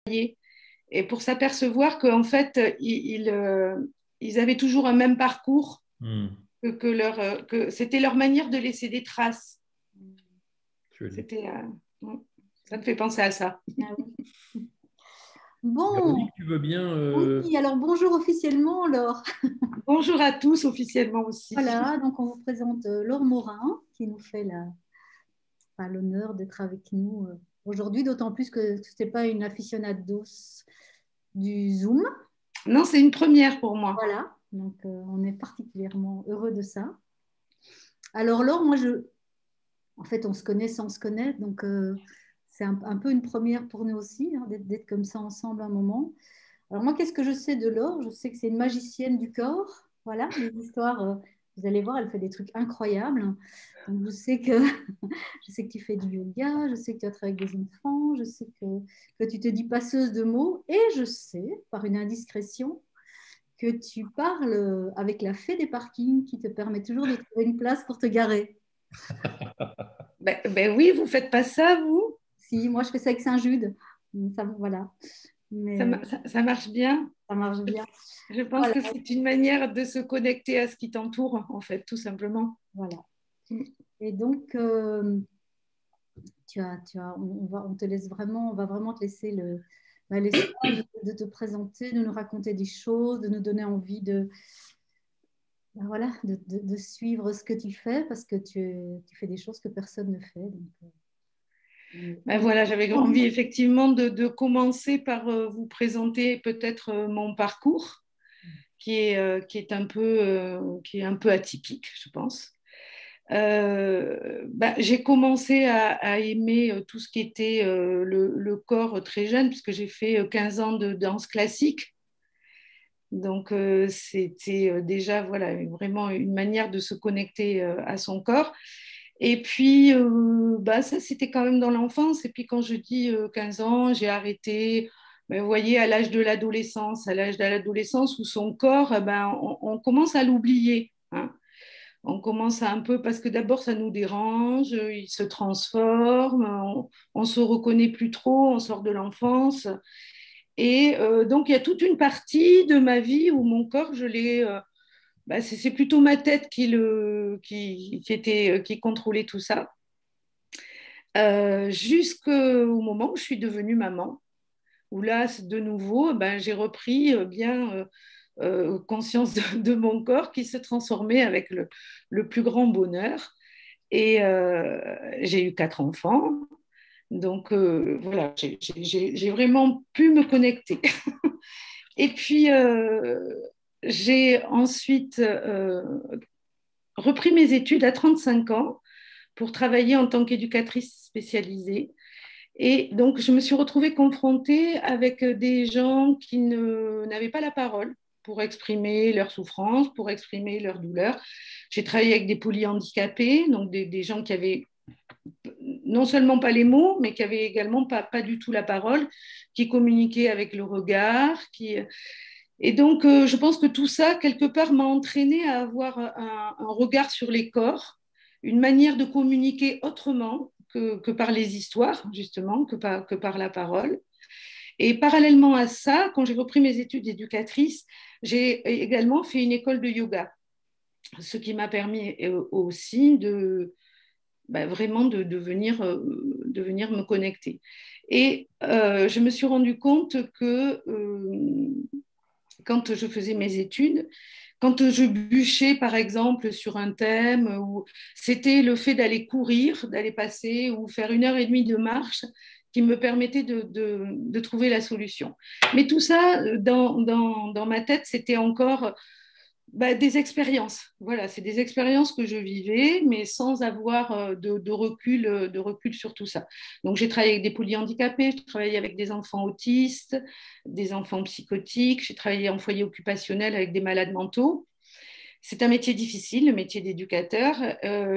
et pour s'apercevoir qu'en fait, ils avaient toujours un même parcours, Hmm. que c'était leur manière de laisser des traces. Joli. C'était, ça me fait penser à ça. Ah oui. Véronique, Bon, tu veux bien oui, alors bonjour officiellement, Laure. Bonjour à tous officiellement aussi. Voilà, donc on vous présente Laure Morin qui nous fait l'honneur d'être avec nous aujourd'hui, d'autant plus que ce n'est pas une aficionados du Zoom. Non, c'est une première pour moi. Voilà, donc on est particulièrement heureux de ça. Alors Laure, moi en fait, on se connaît sans se connaître, donc c'est un peu une première pour nous aussi, hein, d'être comme ça ensemble un moment. Alors moi, qu'est-ce que je sais de Laure? Je sais que c'est une magicienne du corps. Voilà, les histoires, vous allez voir, elle fait des trucs incroyables. Donc je sais que tu fais du yoga, je sais que tu as travaillé avec des enfants, je sais que tu te dis passeuse de mots, et je sais, par une indiscrétion, que tu parles avec la fée des parkings qui te permet toujours de trouver une place pour te garer. Ben oui, vous faites pas ça, vous? Si, moi je fais ça avec Saint-Jude. Ça, voilà. Ça, Mais ça marche bien. ça marche bien. Je pense Voilà, que c'est une manière de se connecter à ce qui t'entoure, en fait, tout simplement. voilà. Et donc, on te laisse vraiment, on va vraiment te laisser l'espace de te présenter, de nous raconter des choses, de nous donner envie de suivre ce que tu fais parce que tu fais des choses que personne ne fait. Donc, Ben voilà, j'avais envie effectivement de commencer par vous présenter peut-être mon parcours, qui est un peu atypique, je pense. J'ai commencé à aimer tout ce qui était le corps très jeune, puisque j'ai fait 15 ans de danse classique. Donc, c'était déjà voilà, vraiment une manière de se connecter à son corps. Et puis, ça, c'était quand même dans l'enfance. Et puis, quand je dis 15 ans, j'ai arrêté. Ben, vous voyez, à l'âge de l'adolescence où son corps, on commence à l'oublier. Hein. On commence à un peu, parce que d'abord, ça nous dérange, il se transforme, on se reconnaît plus trop, on sort de l'enfance. Et donc, il y a toute une partie de ma vie où mon corps, je l'ai. C'est plutôt ma tête qui contrôlait tout ça. Jusqu'au moment où je suis devenue maman, où là, de nouveau, j'ai repris conscience de mon corps qui se transformait avec le plus grand bonheur. Et j'ai eu 4 enfants. Donc voilà, j'ai vraiment pu me connecter. Et puis, j'ai ensuite repris mes études à 35 ans pour travailler en tant qu'éducatrice spécialisée. Et donc, je me suis retrouvée confrontée avec des gens qui n'avaient pas la parole pour exprimer leur souffrance, pour exprimer leur douleur. J'ai travaillé avec des polyhandicapés, donc des gens qui avaient non seulement pas les mots, mais qui avaient également pas du tout la parole, qui communiquaient avec le regard. Et donc, je pense que tout ça, quelque part, m'a entraînée à avoir un regard sur les corps, une manière de communiquer autrement que par les histoires, justement, que par la parole. Et parallèlement à ça, quand j'ai repris mes études d'éducatrice, j'ai également fait une école de yoga, ce qui m'a permis aussi vraiment de venir me connecter. Et je me suis rendu compte que quand je faisais mes études, quand je bûchais, par exemple, sur un thème, où c'était le fait d'aller courir, d'aller passer ou faire 1 heure et demie de marche qui me permettait de trouver la solution. Mais tout ça, dans ma tête, c'était encore des expériences. Voilà, c'est des expériences que je vivais, mais sans avoir de recul sur tout ça. Donc, j'ai travaillé avec des polyhandicapés, j'ai travaillé avec des enfants autistes, des enfants psychotiques, j'ai travaillé en foyer occupationnel avec des malades mentaux. C'est un métier difficile, le métier d'éducateur.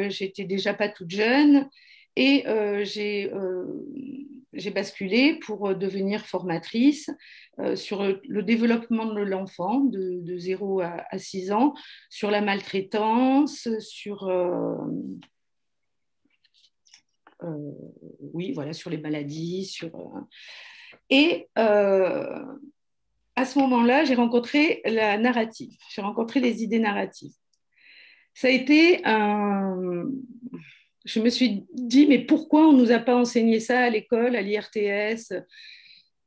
J'étais déjà pas toute jeune et j'ai basculé pour devenir formatrice sur le développement de l'enfant de 0 à 6 ans, sur la maltraitance, oui, voilà, sur les maladies, Et à ce moment-là, j'ai rencontré la narrative, j'ai rencontré les idées narratives. Ça a été un... Je me suis dit, mais pourquoi on ne nous a pas enseigné ça à l'école, à l'IRTS?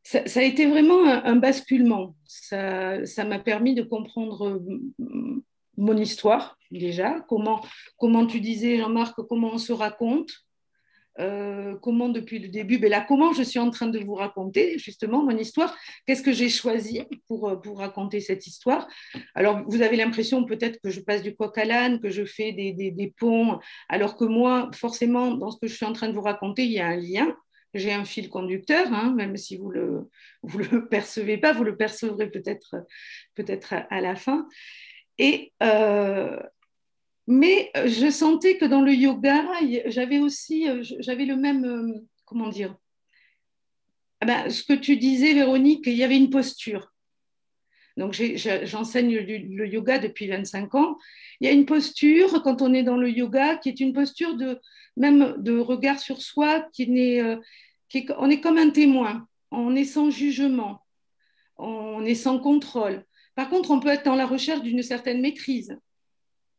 Ça a été vraiment un basculement. Ça m'a permis de comprendre mon histoire, déjà. Comment tu disais, Jean-Marc, comment on se raconte, comment depuis le début, ben là, comment je suis en train de vous raconter justement mon histoire, qu'est-ce que j'ai choisi pour raconter cette histoire. Alors, vous avez l'impression peut-être que je passe du coq à l'âne, que je fais des ponts, alors que moi, forcément, dans ce que je suis en train de vous raconter, il y a un lien. J'ai un fil conducteur, hein, même si vous le percevez pas, vous le percevrez peut-être à la fin. Et mais je sentais que dans le yoga, j'avais aussi, j'avais le même, comment dire, ah ben, ce que tu disais, Véronique, il y avait une posture. Donc, j'enseigne le yoga depuis 25 ans. Il y a une posture, quand on est dans le yoga, qui est une posture même de regard sur soi, on est comme un témoin, on est sans jugement, on est sans contrôle. Par contre, on peut être dans la recherche d'une certaine maîtrise.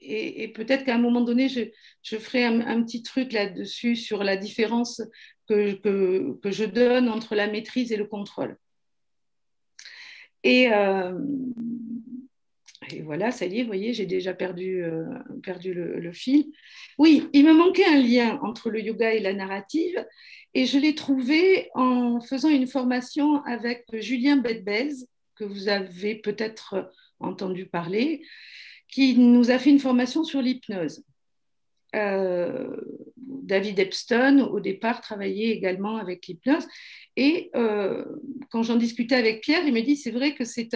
Et peut-être qu'à un moment donné, je ferai un petit truc là-dessus sur la différence que je donne entre la maîtrise et le contrôle. Et voilà, ça y est, vous voyez, j'ai déjà perdu le fil. Oui, il me manquait un lien entre le yoga et la narrative, et je l'ai trouvé en faisant une formation avec Julien Bedbez, que vous avez peut-être entendu parler, qui nous a fait une formation sur l'hypnose. David Epstein, au départ, travaillait également avec l'hypnose. Et quand j'en discutais avec Pierre, il m'a dit, c'est vrai que c'est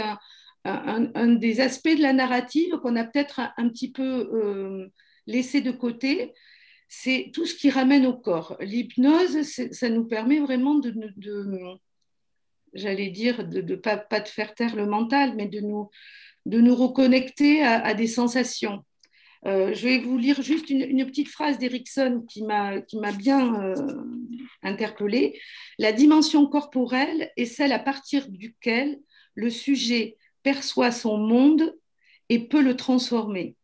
un des aspects de la narrative qu'on a peut-être un petit peu laissé de côté, c'est tout ce qui ramène au corps. L'hypnose, ça nous permet vraiment j'allais dire, de pas de faire taire le mental, mais de nous reconnecter à des sensations. Je vais vous lire juste une petite phrase d'Erickson qui m'a bien interpellée. La dimension corporelle est celle à partir duquel le sujet perçoit son monde et peut le transformer.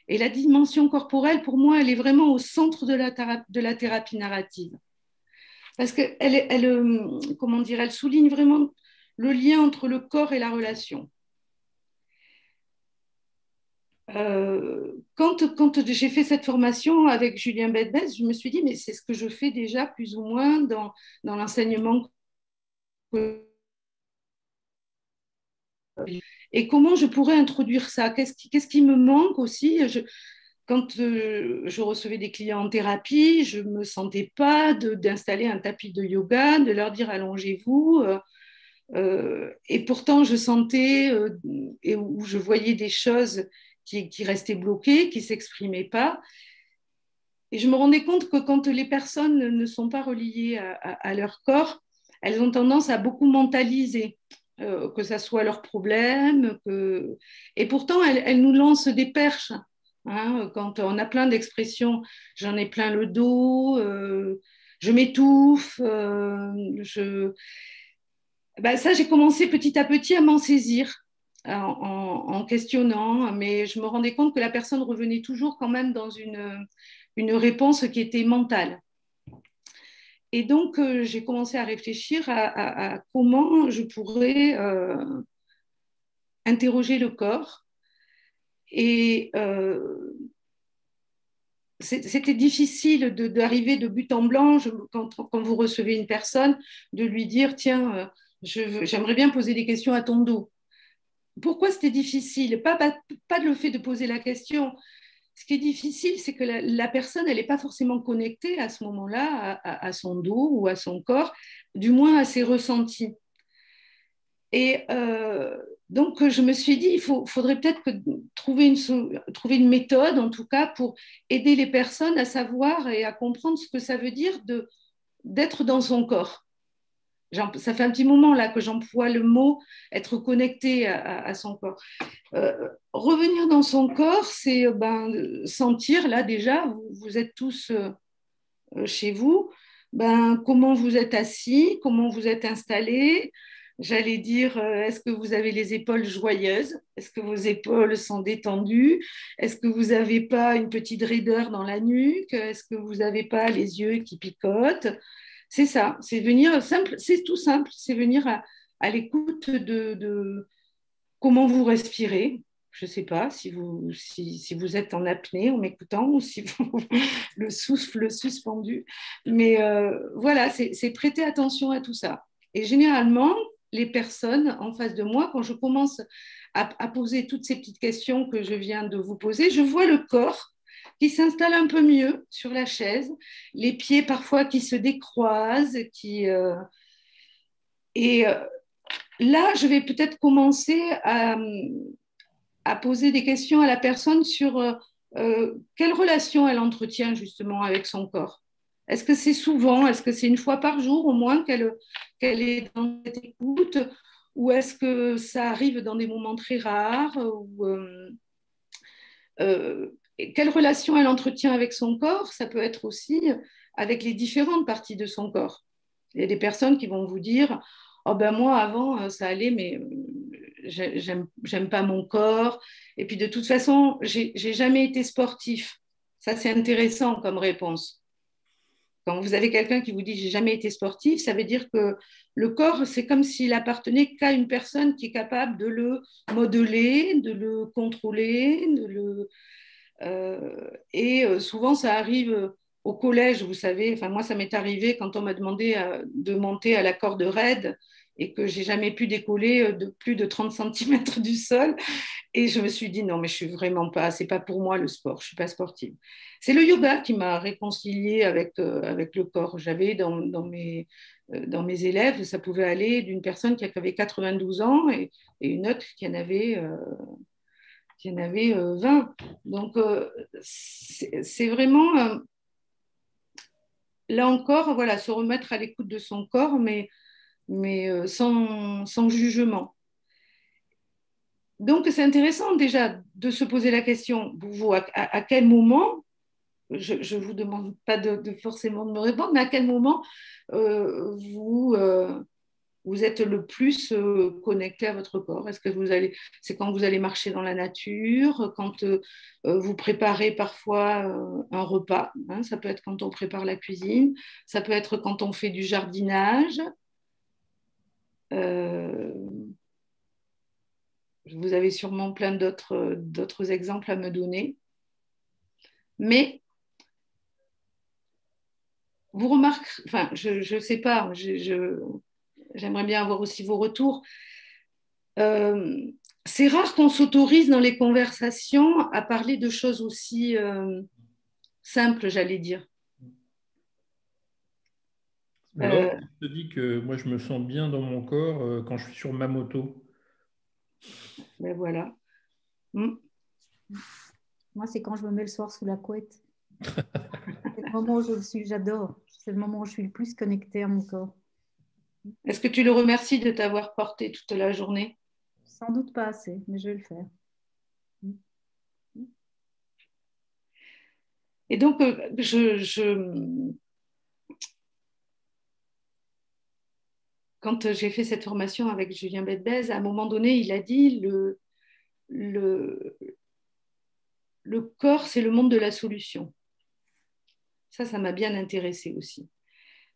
Et la dimension corporelle, pour moi, elle est vraiment au centre de la thérapie narrative. Parce qu'comment dire, elle souligne vraiment le lien entre le corps et la relation. Quand j'ai fait cette formation avec Julien Bedbez, je me suis dit, mais c'est ce que je fais déjà plus ou moins dans l'enseignement. Et comment je pourrais introduire ça? Qu'est-ce qui me manque aussi? Quand je recevais des clients en thérapie, je ne me sentais pas d'installer un tapis de yoga, de leur dire allongez-vous. Et pourtant, je sentais et où je voyais des choses qui restaient bloquées, qui ne s'exprimaient pas. Et je me rendais compte que quand les personnes ne sont pas reliées à leur corps, elles ont tendance à beaucoup mentaliser, que ça soit leur problème. Et pourtant, elles nous lancent des perches. Hein, quand on a plein d'expressions, j'en ai plein le dos, je m'étouffe, ben ça, j'ai commencé petit à petit à m'en saisir en questionnant, mais je me rendais compte que la personne revenait toujours quand même dans une réponse qui était mentale. Et donc, j'ai commencé à réfléchir à comment je pourrais interroger le corps. Et c'était difficile d'arriver de but en blanc quand vous recevez une personne, de lui dire, tiens, j'aimerais bien poser des questions à ton dos. Pourquoi c'était difficile? Pas le fait de poser la question. Ce qui est difficile, c'est que la personne, elle n'est pas forcément connectée à ce moment-là à son dos ou à son corps, du moins à ses ressentis. Et donc, je me suis dit, il faudrait peut-être trouver une méthode, en tout cas, pour aider les personnes à savoir et à comprendre ce que ça veut dire d'être dans son corps. Ça fait un petit moment là que j'emploie le mot être connecté à son corps. Revenir dans son corps, c'est sentir, là déjà, vous êtes tous chez vous, ben, comment vous êtes assis, comment vous êtes installé. J'allais dire, est-ce que vous avez les épaules joyeuses? Est-ce que vos épaules sont détendues? Est-ce que vous n'avez pas une petite raideur dans la nuque? Est-ce que vous n'avez pas les yeux qui picotent? C'est ça, c'est venir simple, c'est tout simple, c'est venir à l'écoute de comment vous respirez. Je ne sais pas si vous êtes en apnée en m'écoutant ou si vous le souffle suspendu. Mais voilà, c'est prêter attention à tout ça. Et généralement, les personnes en face de moi, quand je commence à poser toutes ces petites questions que je viens de vous poser, je vois le corps qui s'installe un peu mieux sur la chaise, les pieds parfois qui se décroisent, et là, je vais peut-être commencer à poser des questions à la personne sur quelle relation elle entretient justement avec son corps. Est-ce que c'est souvent, est-ce que c'est une fois par jour au moins qu'elle est dans cette écoute, ou est-ce que ça arrive dans des moments très rares, ou, quelle relation elle entretient avec son corps? Ça peut être aussi avec les différentes parties de son corps. Il y a des personnes qui vont vous dire, oh ben moi avant ça allait, mais j'aime pas mon corps. Et puis de toute façon, j'ai jamais été sportif. Ça c'est intéressant comme réponse. Quand vous avez quelqu'un qui vous dit j'ai jamais été sportif, ça veut dire que le corps, c'est comme s'il appartenait qu'à une personne qui est capable de le modeler, de le contrôler, et souvent, ça arrive au collège, vous savez. Enfin, moi, ça m'est arrivé quand on m'a demandé de monter à la corde raide et que j'ai jamais pu décoller de plus de 30 centimètres du sol. Et je me suis dit, non, mais je suis vraiment pas, c'est pas pour moi le sport, je suis pas sportive. C'est le yoga qui m'a réconciliée avec le corps. J'avais dans mes élèves, ça pouvait aller d'une personne qui avait 92 ans et une autre qui en avait 20. Donc, c'est vraiment, là encore, voilà, se remettre à l'écoute de son corps, mais sans jugement. Donc, c'est intéressant déjà de se poser la question, vous, à quel moment, je ne vous demande pas forcément de me répondre, mais à quel moment vous êtes le plus connecté à votre corps? Est-ce que c'est quand vous allez marcher dans la nature, quand vous préparez parfois un repas, hein, ça peut être quand on prépare la cuisine, ça peut être quand on fait du jardinage. Euh, vous avez sûrement plein d'autres exemples à me donner. Mais vous remarquez, enfin, je ne sais pas, j'aimerais bien avoir aussi vos retours. C'est rare qu'on s'autorise dans les conversations à parler de choses aussi simples, j'allais dire. Alors, je te dis que moi, je me sens bien dans mon corps quand je suis sur ma moto. Ben voilà. Moi, c'est quand je me mets le soir sous la couette. C'est le moment où j'adore. C'est le moment où je suis le plus connectée à mon corps. Est-ce que tu le remercies de t'avoir porté toute la journée? Sans doute pas assez, mais je vais le faire. Et donc, quand j'ai fait cette formation avec Julien Bedbez, à un moment donné, il a dit le corps, c'est le monde de la solution. Ça m'a bien intéressée aussi.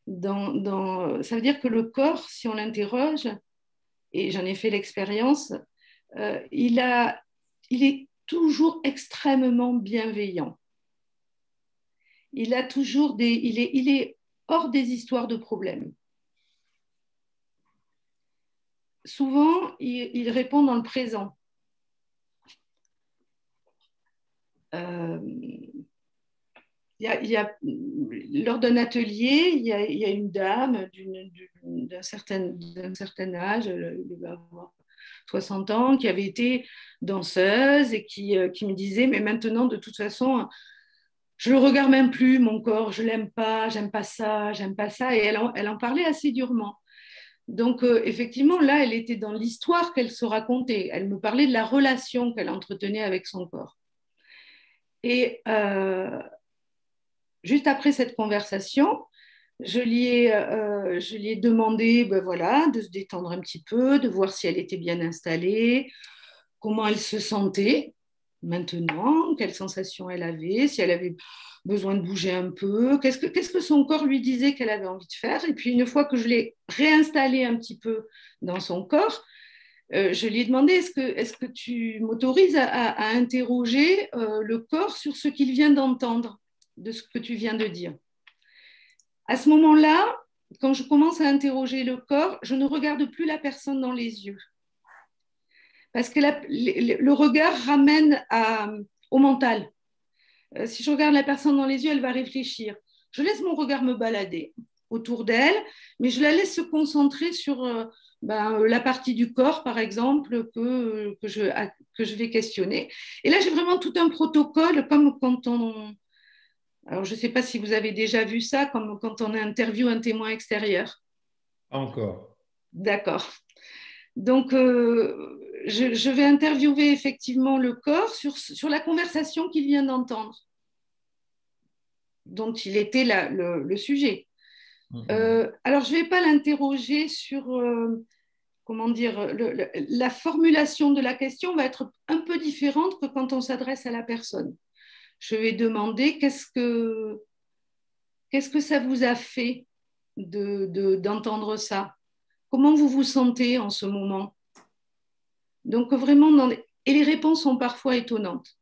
Ça veut dire que le corps, si on l'interroge, et j'en ai fait l'expérience, il est toujours extrêmement bienveillant. Il est hors des histoires de problèmes. Souvent, il répond dans le présent. Lors d'un atelier, il y a une dame d'un certain âge, elle devait avoir 60 ans, qui avait été danseuse et qui me disait, mais maintenant, de toute façon, je le regarde même plus, mon corps, je l'aime pas, j'aime pas ça, j'aime pas ça. Et elle en parlait assez durement. Donc, effectivement, là, elle était dans l'histoire qu'elle se racontait. Elle me parlait de la relation qu'elle entretenait avec son corps. Et juste après cette conversation, Je lui ai demandé ben voilà, de se détendre un petit peu, de voir si elle était bien installée, comment elle se sentait maintenant, quelles sensations elle avait, si elle avait besoin de bouger un peu, qu'est-ce que son corps lui disait qu'elle avait envie de faire. Et puis une fois que je l'ai réinstallée un petit peu dans son corps, je lui ai demandé est-ce que tu m'autorises à interroger le corps sur ce qu'il vient d'entendre, de ce que tu viens de dire. À ce moment-là, quand je commence à interroger le corps, je ne regarde plus la personne dans les yeux. Parce que le regard ramène au mental. Si je regarde la personne dans les yeux, elle va réfléchir. Je laisse mon regard me balader autour d'elle, mais je la laisse se concentrer sur la partie du corps, par exemple, que je vais questionner. Et là, j'ai vraiment tout un protocole, comme quand on... Alors, je ne sais pas si vous avez déjà vu ça, comme quand on interviewe un témoin extérieur. Pas encore. D'accord. Donc, je vais interviewer effectivement le corps sur la conversation qu'il vient d'entendre, dont il était le sujet. Alors, je ne vais pas l'interroger sur, comment dire, la formulation de la question va être un peu différente que quand on s'adresse à la personne. Je vais demander qu'est-ce que ça vous a fait d'entendre ça? Comment vous vous sentez en ce moment? Donc vraiment, et les réponses sont parfois étonnantes.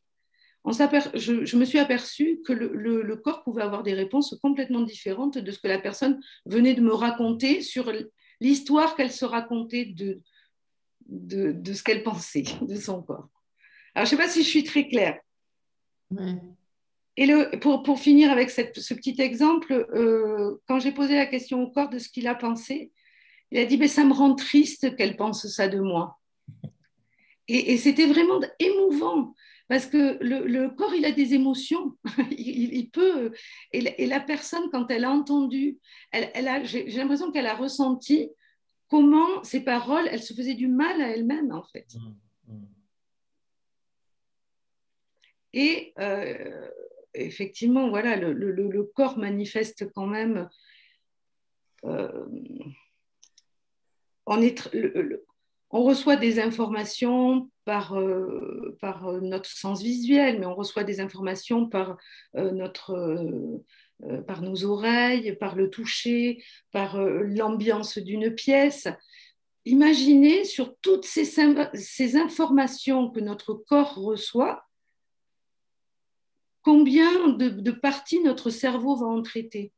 Je me suis aperçue que le corps pouvait avoir des réponses complètement différentes de ce que la personne venait de me raconter sur l'histoire qu'elle se racontait de ce qu'elle pensait de son corps. Alors, je ne sais pas si je suis très claire. Ouais. Et pour finir avec ce petit exemple, quand j'ai posé la question au corps de ce qu'il a pensé, il a dit « ça me rend triste qu'elle pense ça de moi ». Et c'était vraiment émouvant parce que le corps, il a des émotions. il peut. Et la personne, quand elle a entendu, j'ai l'impression qu'elle a ressenti comment ces paroles, elles se faisaient du mal à elle-même, en fait. Et effectivement, voilà, le corps manifeste quand même. On reçoit des informations par notre sens visuel, mais on reçoit des informations par par nos oreilles, par le toucher, par l'ambiance d'une pièce. Imaginez sur toutes ces informations que notre corps reçoit, combien de parties notre cerveau va en traiter.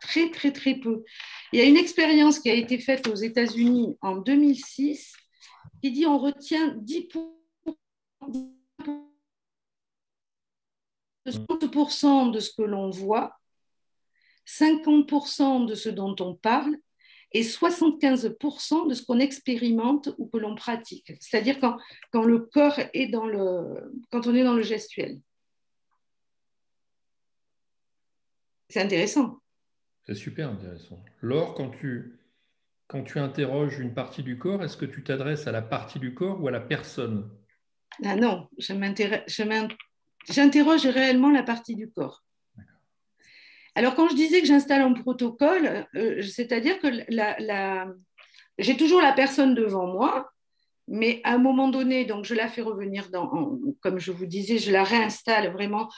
Très, très, très peu. Il y a une expérience qui a été faite aux États-Unis en 2006 qui dit on retient 30% de ce que l'on voit, 50% de ce dont on parle et 75% de ce qu'on expérimente ou que l'on pratique. C'est-à-dire quand le corps est quand on est dans le gestuel. C'est intéressant. C'est super intéressant. Laure, quand tu interroges une partie du corps, est-ce que tu t'adresses à la partie du corps ou à la personne? Ah non, j'interroge réellement la partie du corps. Alors, quand je disais que j'installe un protocole, c'est-à-dire que j'ai toujours la personne devant moi, mais à un moment donné, donc je la fais revenir comme je vous disais, je la réinstalle vraiment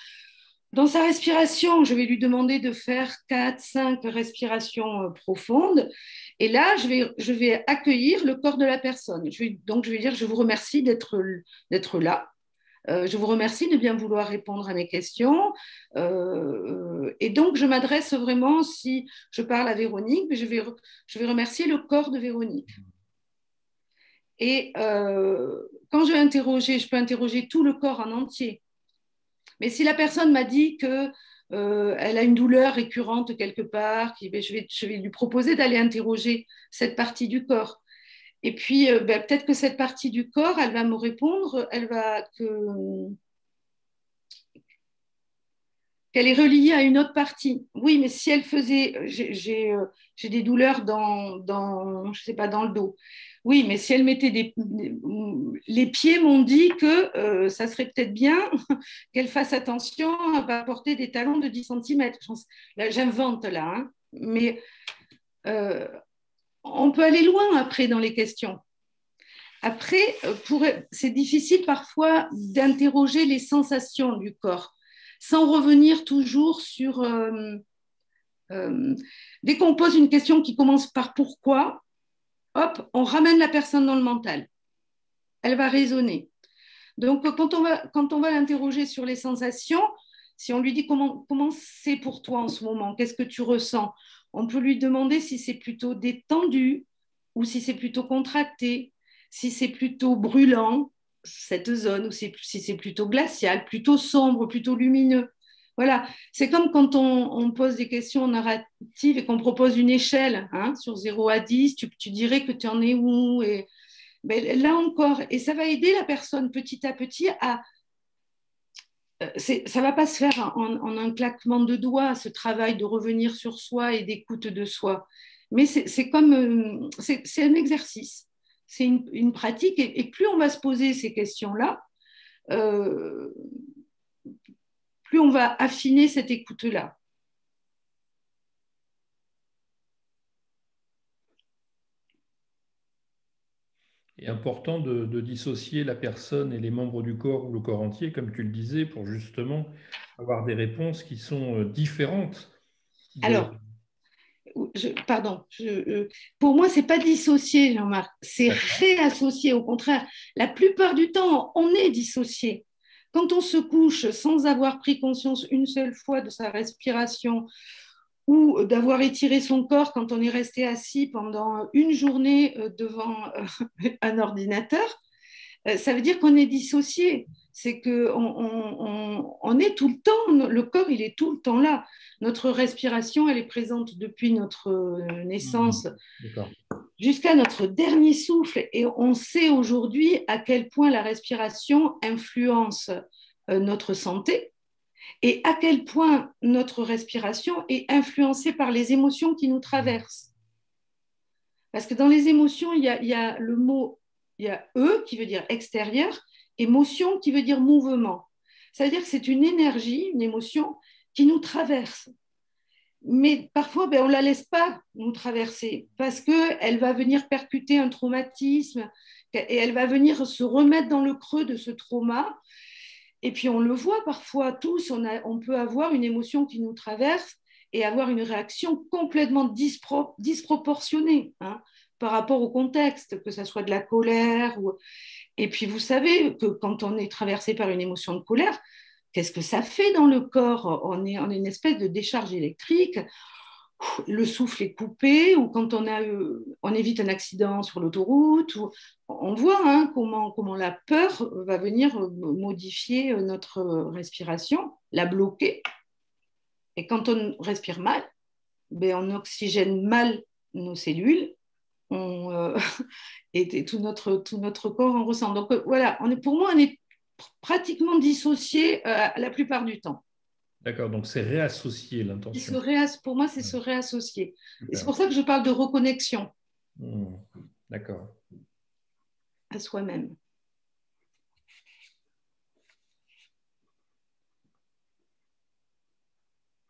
dans sa respiration. Je vais lui demander de faire 4, 5 respirations profondes. Et là, je vais accueillir le corps de la personne. Donc, je vais dire, je vous remercie d'être là. Je vous remercie de bien vouloir répondre à mes questions. Et donc, je m'adresse vraiment, si je parle à Véronique, je vais remercier le corps de Véronique. Et quand je vais interroger, je peux interroger tout le corps en entier. Mais si la personne m'a dit qu'elle a une douleur récurrente quelque part, je vais lui proposer d'aller interroger cette partie du corps. Et puis, peut-être que cette partie du corps, elle va me répondre, qu'elle est reliée à une autre partie. Oui, mais si elle faisait... J'ai des douleurs je sais pas, dans le dos. Oui, mais si elle mettait les pieds m'ont dit que ça serait peut-être bien qu'elle fasse attention à ne pas porter des talons de 10 cm. Là, j'invente là, hein. Mais on peut aller loin après dans les questions. Après, c'est difficile parfois d'interroger les sensations du corps, sans revenir toujours sur... dès qu'on pose une question qui commence par pourquoi, hop, on ramène la personne dans le mental. Elle va raisonner. Donc, quand on va l'interroger sur les sensations, si on lui dit comment c'est pour toi en ce moment, qu'est-ce que tu ressens, on peut lui demander si c'est plutôt détendu ou si c'est plutôt contracté, si c'est plutôt brûlant, cette zone, ou si c'est plutôt glacial, plutôt sombre, plutôt lumineux. Voilà, c'est comme quand on pose des questions narratives et qu'on propose une échelle hein, sur 0 à 10, tu dirais que tu en es où et, ben, là encore, et ça va aider la personne petit à petit à... ça ne va pas se faire en un claquement de doigts, ce travail de revenir sur soi et d'écoute de soi. Mais c'est comme... c'est un exercice, c'est une pratique, et plus on va se poser ces questions-là, plus on va affiner cette écoute-là. Il est important de dissocier la personne et les membres du corps ou le corps entier, comme tu le disais, pour justement avoir des réponses qui sont différentes. Alors, pour moi, ce n'est pas dissocié, Jean-Marc, c'est réassocié. Au contraire, la plupart du temps, on est dissocié. Quand on se couche sans avoir pris conscience une seule fois de sa respiration ou d'avoir étiré son corps quand on est resté assis pendant une journée devant un ordinateur, ça veut dire qu'on est dissocié. C'est qu'on est tout le temps, le corps, il est tout le temps là. Notre respiration, elle est présente depuis notre naissance jusqu'à notre dernier souffle. Et on sait aujourd'hui à quel point la respiration influence notre santé et à quel point notre respiration est influencée par les émotions qui nous traversent. Parce que dans les émotions, il y a le mot, il y a E qui veut dire extérieur, émotion qui veut dire mouvement. Ça veut dire que c'est une énergie, une émotion qui nous traverse. Mais parfois, on ne la laisse pas nous traverser parce qu'elle va venir percuter un traumatisme et elle va venir se remettre dans le creux de ce trauma. Et puis on le voit parfois tous, on peut avoir une émotion qui nous traverse et avoir une réaction complètement disproportionnée hein, par rapport au contexte, que ce soit de la colère. Et puis vous savez que quand on est traversé par une émotion de colère, qu'est-ce que ça fait dans le corps? On est une espèce de décharge électrique, le souffle est coupé, ou quand on évite un accident sur l'autoroute, on voit hein, comment la peur va venir modifier notre respiration, la bloquer. Et quand on respire mal, on oxygène mal nos cellules et tout notre corps en ressent. Donc voilà, pour moi, on est pratiquement dissocié la plupart du temps. D'accord, donc c'est réassocier l'intention. Pour moi, c'est se réassocier. Et c'est pour ça que je parle de reconnexion. D'accord. À soi-même.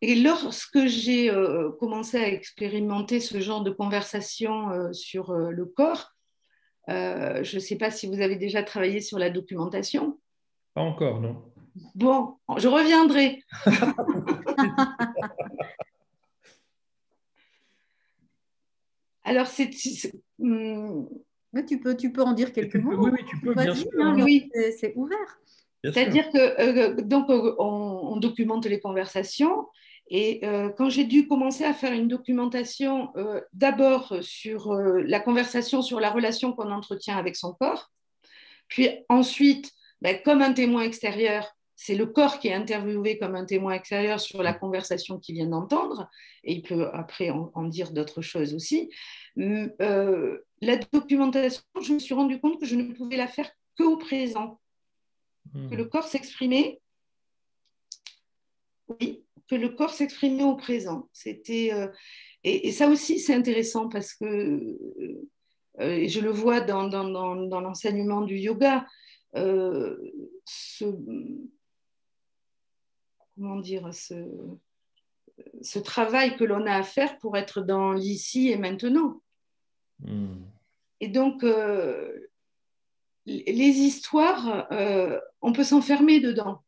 Et lorsque j'ai commencé à expérimenter ce genre de conversation sur le corps, je ne sais pas si vous avez déjà travaillé sur la documentation. Pas encore, non. Bon, je reviendrai. Alors, tu peux en dire quelques mots. Oui, tu peux, bien sûr. Oui. C'est ouvert. C'est-à-dire que donc, on documente les conversations. Et quand j'ai dû commencer à faire une documentation d'abord sur la conversation, sur la relation qu'on entretient avec son corps, puis ensuite, comme un témoin extérieur, c'est le corps qui est interviewé comme un témoin extérieur sur la conversation qu'il vient d'entendre, et il peut après en dire d'autres choses aussi. La documentation, je me suis rendu compte que je ne pouvais la faire qu'au présent, que le corps s'exprimait. Oui, que le corps s'exprimait au présent. C'était et ça aussi c'est intéressant parce que je le vois dans l'enseignement du yoga. Comment dire ce travail que l'on a à faire pour être dans l'ici et maintenant. Et donc, les histoires, on peut s'enfermer dedans.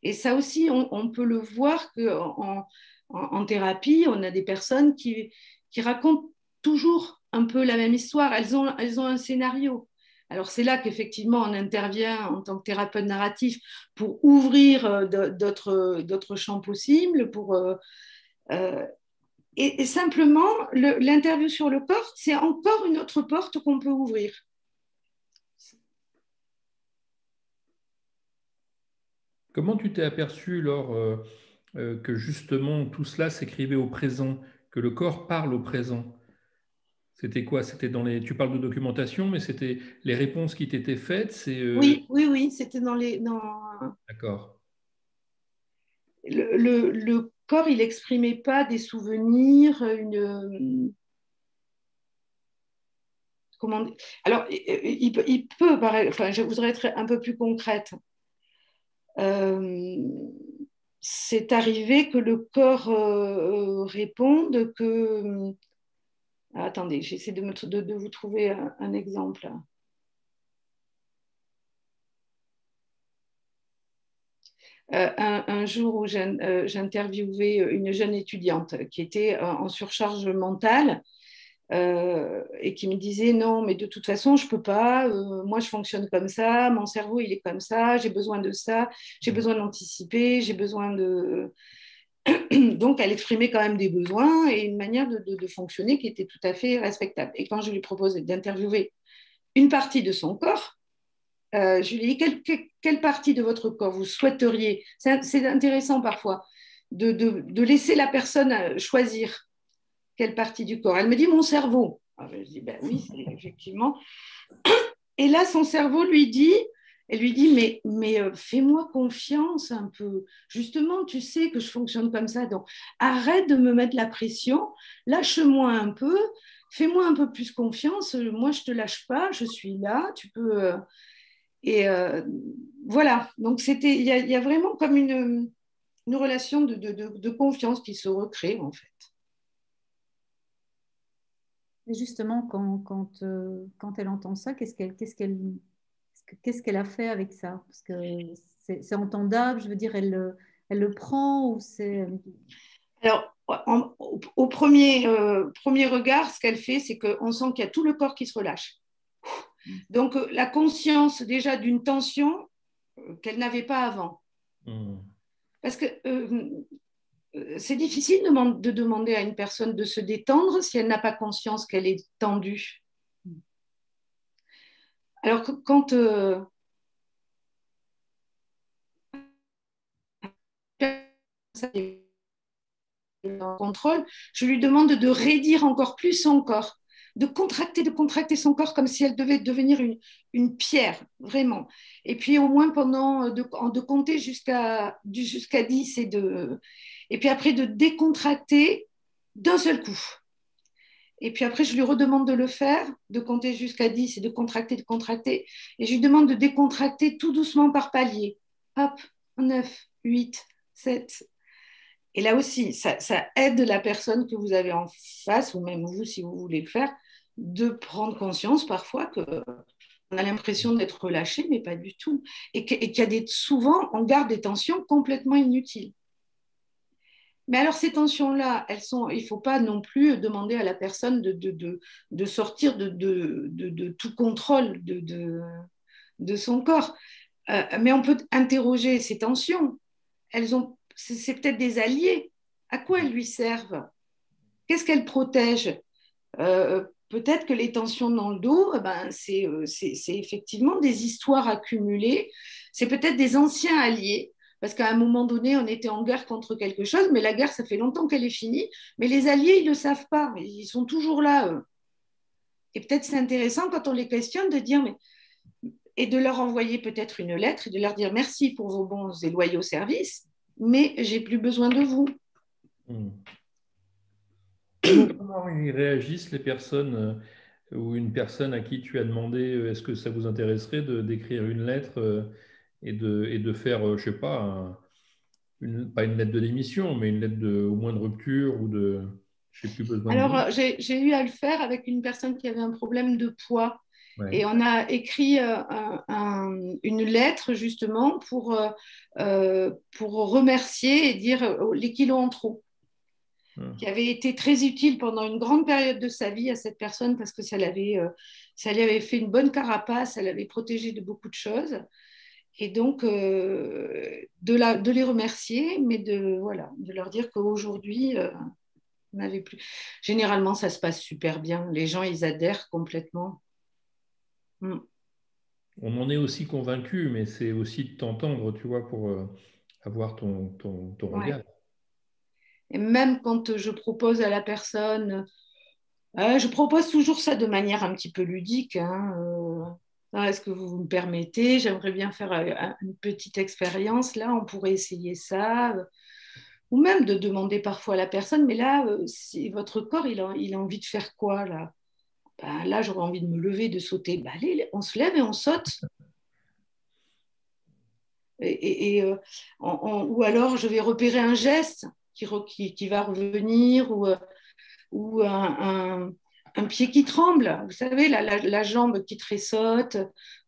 Et ça aussi, on peut le voir en thérapie, on a des personnes qui racontent toujours un peu la même histoire. Elles ont un scénario. Alors c'est là qu'effectivement on intervient en tant que thérapeute narratif pour ouvrir d'autres champs possibles. Et simplement, l'interview sur le corps, c'est encore une autre porte qu'on peut ouvrir. Comment tu t'es aperçu, Laure, que justement tout cela s'écrivait au présent, que le corps parle au présent? C'était quoi? C'était tu parles de documentation, mais c'était les réponses qui t'étaient faites, Oui, c'était D'accord. Le corps, il n'exprimait pas des souvenirs, comment... Alors, il peut paraître... Enfin, je voudrais être un peu plus concrète. C'est arrivé que le corps réponde que... attendez, j'essaie de vous trouver un exemple. Un jour où j'interviewais une jeune étudiante qui était en surcharge mentale et qui me disait non, mais de toute façon, je ne peux pas, moi je fonctionne comme ça, mon cerveau il est comme ça, j'ai besoin de ça, j'ai besoin d'anticiper, j'ai besoin de... Donc elle exprimait quand même des besoins et une manière de fonctionner qui était tout à fait respectable. Et quand je lui proposais d'interviewer une partie de son corps, je lui ai dit quelle partie de votre corps vous souhaiteriez. C'est intéressant parfois de laisser la personne choisir quelle partie du corps. Elle me dit mon cerveau. Alors, je dis ben oui, c'est effectivement. Et là, son cerveau elle lui dit mais fais-moi confiance un peu. Justement, tu sais que je fonctionne comme ça, donc arrête de me mettre la pression, lâche-moi un peu, fais-moi un peu plus confiance. Moi, je te lâche pas, je suis là, tu peux. Et voilà, donc il y a vraiment comme une relation de confiance qui se recrée en fait. Et justement, quand elle entend ça, qu'est-ce qu'elle a fait avec ça? Parce que c'est entendable, je veux dire, elle le prend ou c'est... Alors, au premier regard, ce qu'elle fait, c'est qu'on sent qu'il y a tout le corps qui se relâche. Donc, la conscience déjà d'une tension qu'elle n'avait pas avant. Parce que c'est difficile de demander à une personne de se détendre si elle n'a pas conscience qu'elle est tendue. Alors que quand en contrôle, je lui demande de raidir encore plus son corps, de contracter son corps comme si elle devait devenir une pierre, vraiment. Et puis au moins de compter jusqu'à 10 et puis après de décontracter d'un seul coup. Et puis après, je lui redemande de le faire, de compter jusqu'à 10 et de contracter. Et je lui demande de décontracter tout doucement par palier. Hop, 9, 8, 7. Et là aussi, ça aide la personne que vous avez en face, ou même vous, si vous voulez le faire, de prendre conscience parfois qu'on a l'impression d'être relâché, mais pas du tout. Et qu'il y a souvent, on garde des tensions complètement inutiles. Mais alors, ces tensions-là, il ne faut pas non plus demander à la personne de sortir de tout contrôle de son corps. Mais on peut interroger ces tensions. C'est peut-être des alliés. À quoi elles lui servent? Qu'est-ce qu'elles protègent? Peut-être que les tensions dans le dos, c'est effectivement des histoires accumulées. C'est peut-être des anciens alliés. Parce qu'à un moment donné, on était en guerre contre quelque chose, mais la guerre, ça fait longtemps qu'elle est finie. Mais les alliés, ils ne le savent pas. Ils sont toujours là, eux. Et peut-être c'est intéressant quand on les questionne de dire, et de leur envoyer peut-être une lettre et de leur dire merci pour vos bons et loyaux services, mais j'ai plus besoin de vous. Comment ils réagissent les personnes ou une personne à qui tu as demandé est-ce que ça vous intéresserait d'écrire une lettre et de faire, je ne sais pas, pas une lettre de démission, mais une lettre au moins de rupture ou de je n'ai plus besoin de Alors, vous. j'ai eu à le faire avec une personne qui avait un problème de poids. Ouais. Et on a écrit une lettre justement pour remercier et dire les kilos en trop, qui avait été très utile pendant une grande période de sa vie à cette personne parce que ça lui avait fait une bonne carapace, ça l'avait protégé de beaucoup de choses. Et donc, de les remercier, mais de leur dire qu'aujourd'hui, on n'avait plus. Généralement, ça se passe super bien. Les gens, ils adhèrent complètement. Mm. On en est aussi convaincu, mais c'est aussi de t'entendre, tu vois, pour avoir ton Ouais. regard. Et même quand je propose à la personne, je propose toujours ça de manière un petit peu ludique. Hein, est-ce que vous me permettez? J'aimerais bien faire une petite expérience. Là, on pourrait essayer ça. Ou même de demander parfois à la personne, mais là, si votre corps, il a envie de faire quoi là? Ben, là, j'aurais envie de me lever, de sauter. Ben, allez, on se lève et on saute. Ou alors, je vais repérer un geste qui va revenir ou un pied qui tremble. Vous savez, la jambe qui tressaute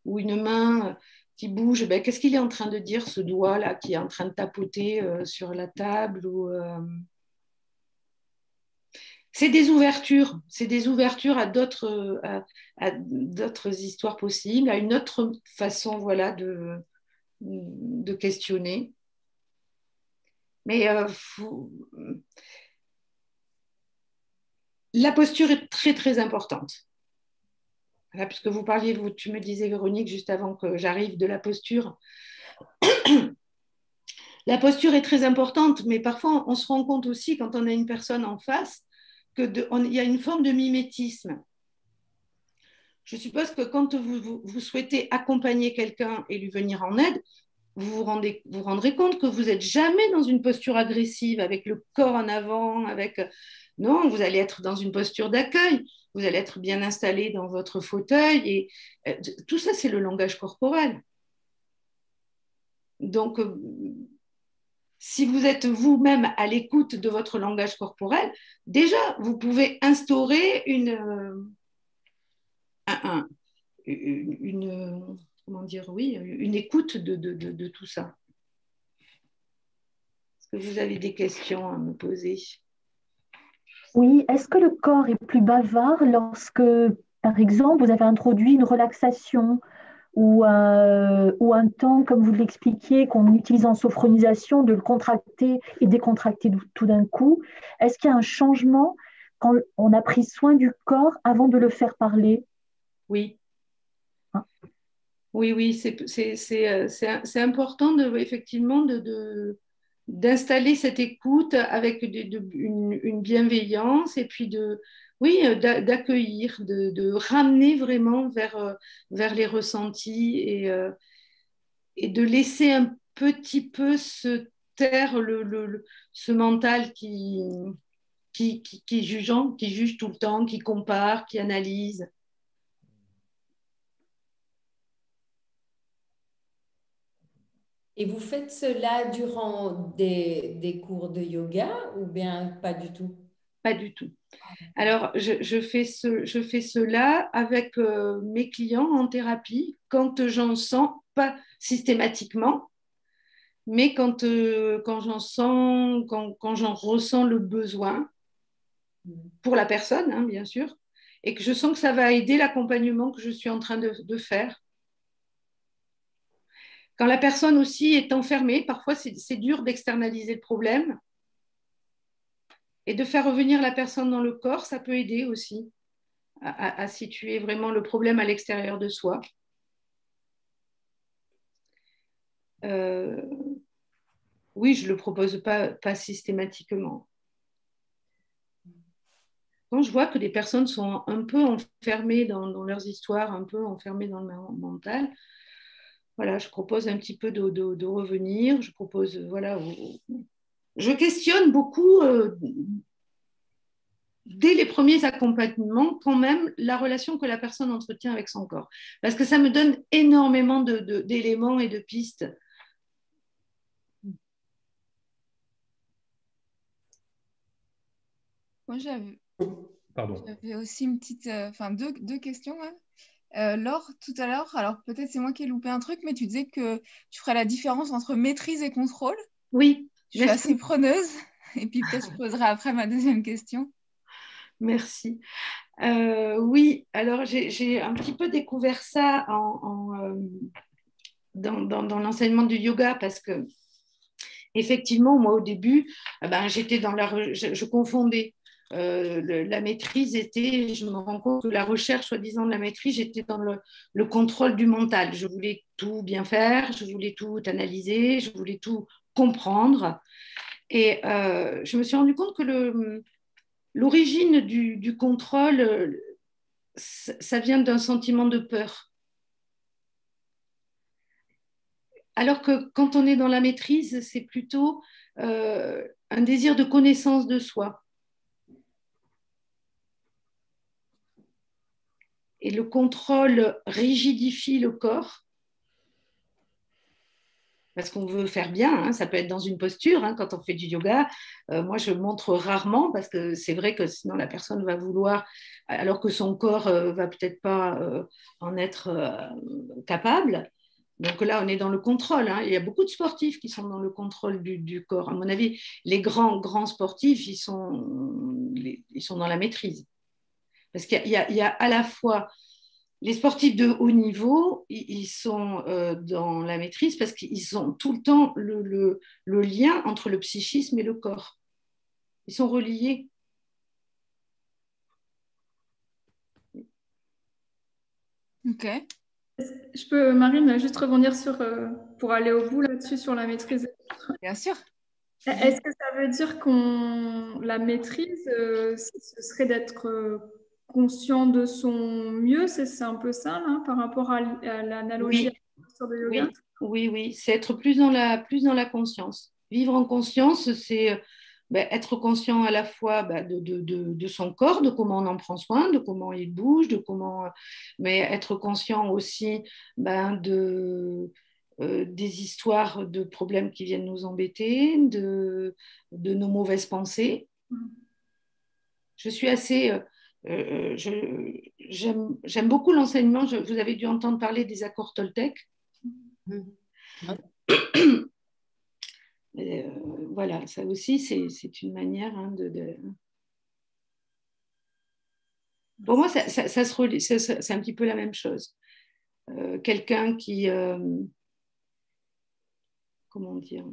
ou une main qui bouge. Ben, qu'est-ce qu'il est en train de dire, ce doigt-là, qui est en train de tapoter sur la table C'est des ouvertures à d'autres histoires possibles, à une autre façon, voilà, de questionner. Mais la posture est très, très importante. Voilà, puisque vous parliez, tu me disais, Véronique, juste avant que j'arrive, de la posture. La posture est très importante, mais parfois, on se rend compte aussi, quand on a une personne en face, qu'il y a une forme de mimétisme. Je suppose que quand vous souhaitez accompagner quelqu'un et lui venir en aide, vous rendrez compte que vous n'êtes jamais dans une posture agressive, avec le corps en avant, Non, vous allez être dans une posture d'accueil, vous allez être bien installé dans votre fauteuil, et tout ça, c'est le langage corporel. Donc, si vous êtes vous-même à l'écoute de votre langage corporel, déjà, vous pouvez instaurer comment dire, oui, une écoute de tout ça. Est-ce que vous avez des questions à me poser? Oui, est-ce que le corps est plus bavard lorsque, par exemple, vous avez introduit une relaxation ou un temps, comme vous l'expliquiez, qu'on utilise en sophronisation, de le contracter et décontracter tout d'un coup? Est-ce qu'il y a un changement quand on a pris soin du corps avant de le faire parler? Oui. Hein? Oui, c'est important effectivement d'installer cette écoute avec une bienveillance et puis oui, d'accueillir, de ramener vraiment vers les ressentis et de laisser un petit peu se taire ce mental qui est jugeant, qui juge tout le temps, qui compare, qui analyse. Et vous faites cela durant des cours de yoga ou bien pas du tout? Pas du tout. Alors, je fais cela avec mes clients en thérapie quand j'en sens, pas systématiquement, mais quand j'en sens, quand j'en ressens le besoin pour la personne, hein, bien sûr, et que je sens que ça va aider l'accompagnement que je suis en train de faire. Quand la personne aussi est enfermée, parfois c'est dur d'externaliser le problème et de faire revenir la personne dans le corps, ça peut aider aussi à situer vraiment le problème à l'extérieur de soi. Oui, je ne le propose pas systématiquement. Quand je vois que des personnes sont un peu enfermées dans leurs histoires, un peu enfermées dans le mental, voilà, je propose un petit peu de revenir. Je propose, voilà, je questionne beaucoup dès les premiers accompagnements, quand même, la relation que la personne entretient avec son corps. Parce que ça me donne énormément d'éléments et de pistes. Moi, Pardon. j'avais aussi une petite, enfin deux questions. Ouais. Laure, tout à l'heure, alors peut-être c'est moi qui ai loupé un truc, mais tu disais que tu ferais la différence entre maîtrise et contrôle. Oui, Je suis merci. assez preneuse. Et puis peut-être je poserai après ma deuxième question. Merci. Oui, alors j'ai un petit peu découvert ça dans l'enseignement du yoga parce que effectivement, moi au début, ben, j'étais je confondais. La maîtrise était, je me rends compte que la recherche, soi-disant de la maîtrise, j'étais dans le contrôle du mental. Je voulais tout bien faire, je voulais tout analyser, je voulais tout comprendre. Et je me suis rendu compte que l'origine du contrôle, ça vient d'un sentiment de peur. Alors que quand on est dans la maîtrise, c'est plutôt un désir de connaissance de soi. Et le contrôle rigidifie le corps parce qu'on veut faire bien, hein, ça peut être dans une posture, hein, quand on fait du yoga. Moi, je montre rarement parce que c'est vrai que sinon la personne va vouloir, alors que son corps va peut-être pas en être capable. Donc là, on est dans le contrôle, hein. Il y a beaucoup de sportifs qui sont dans le contrôle du corps. À mon avis, les grands sportifs, ils sont dans la maîtrise. Parce qu'il y a à la fois les sportifs de haut niveau, ils sont dans la maîtrise parce qu'ils ont tout le temps le lien entre le psychisme et le corps. Ils sont reliés. Ok. Je peux, Marine, juste rebondir pour aller au bout là-dessus sur la maîtrise. Bien sûr. Est-ce que ça veut dire la maîtrise, ce serait d'être conscient de son mieux, c'est un peu ça, là, par rapport à l'analogie Oui, à la posture de yoga? oui. C'est être plus dans la conscience. Vivre en conscience, c'est être conscient à la fois de son corps, de comment on en prend soin, de comment il bouge, mais être conscient aussi des histoires de problèmes qui viennent nous embêter, de nos mauvaises pensées. Je suis assez. J'aime beaucoup l'enseignement. Vous avez dû entendre parler des accords Toltec. Voilà, ça aussi, c'est une manière Pour moi, ça se relie, c'est un petit peu la même chose. Quelqu'un qui... comment dire?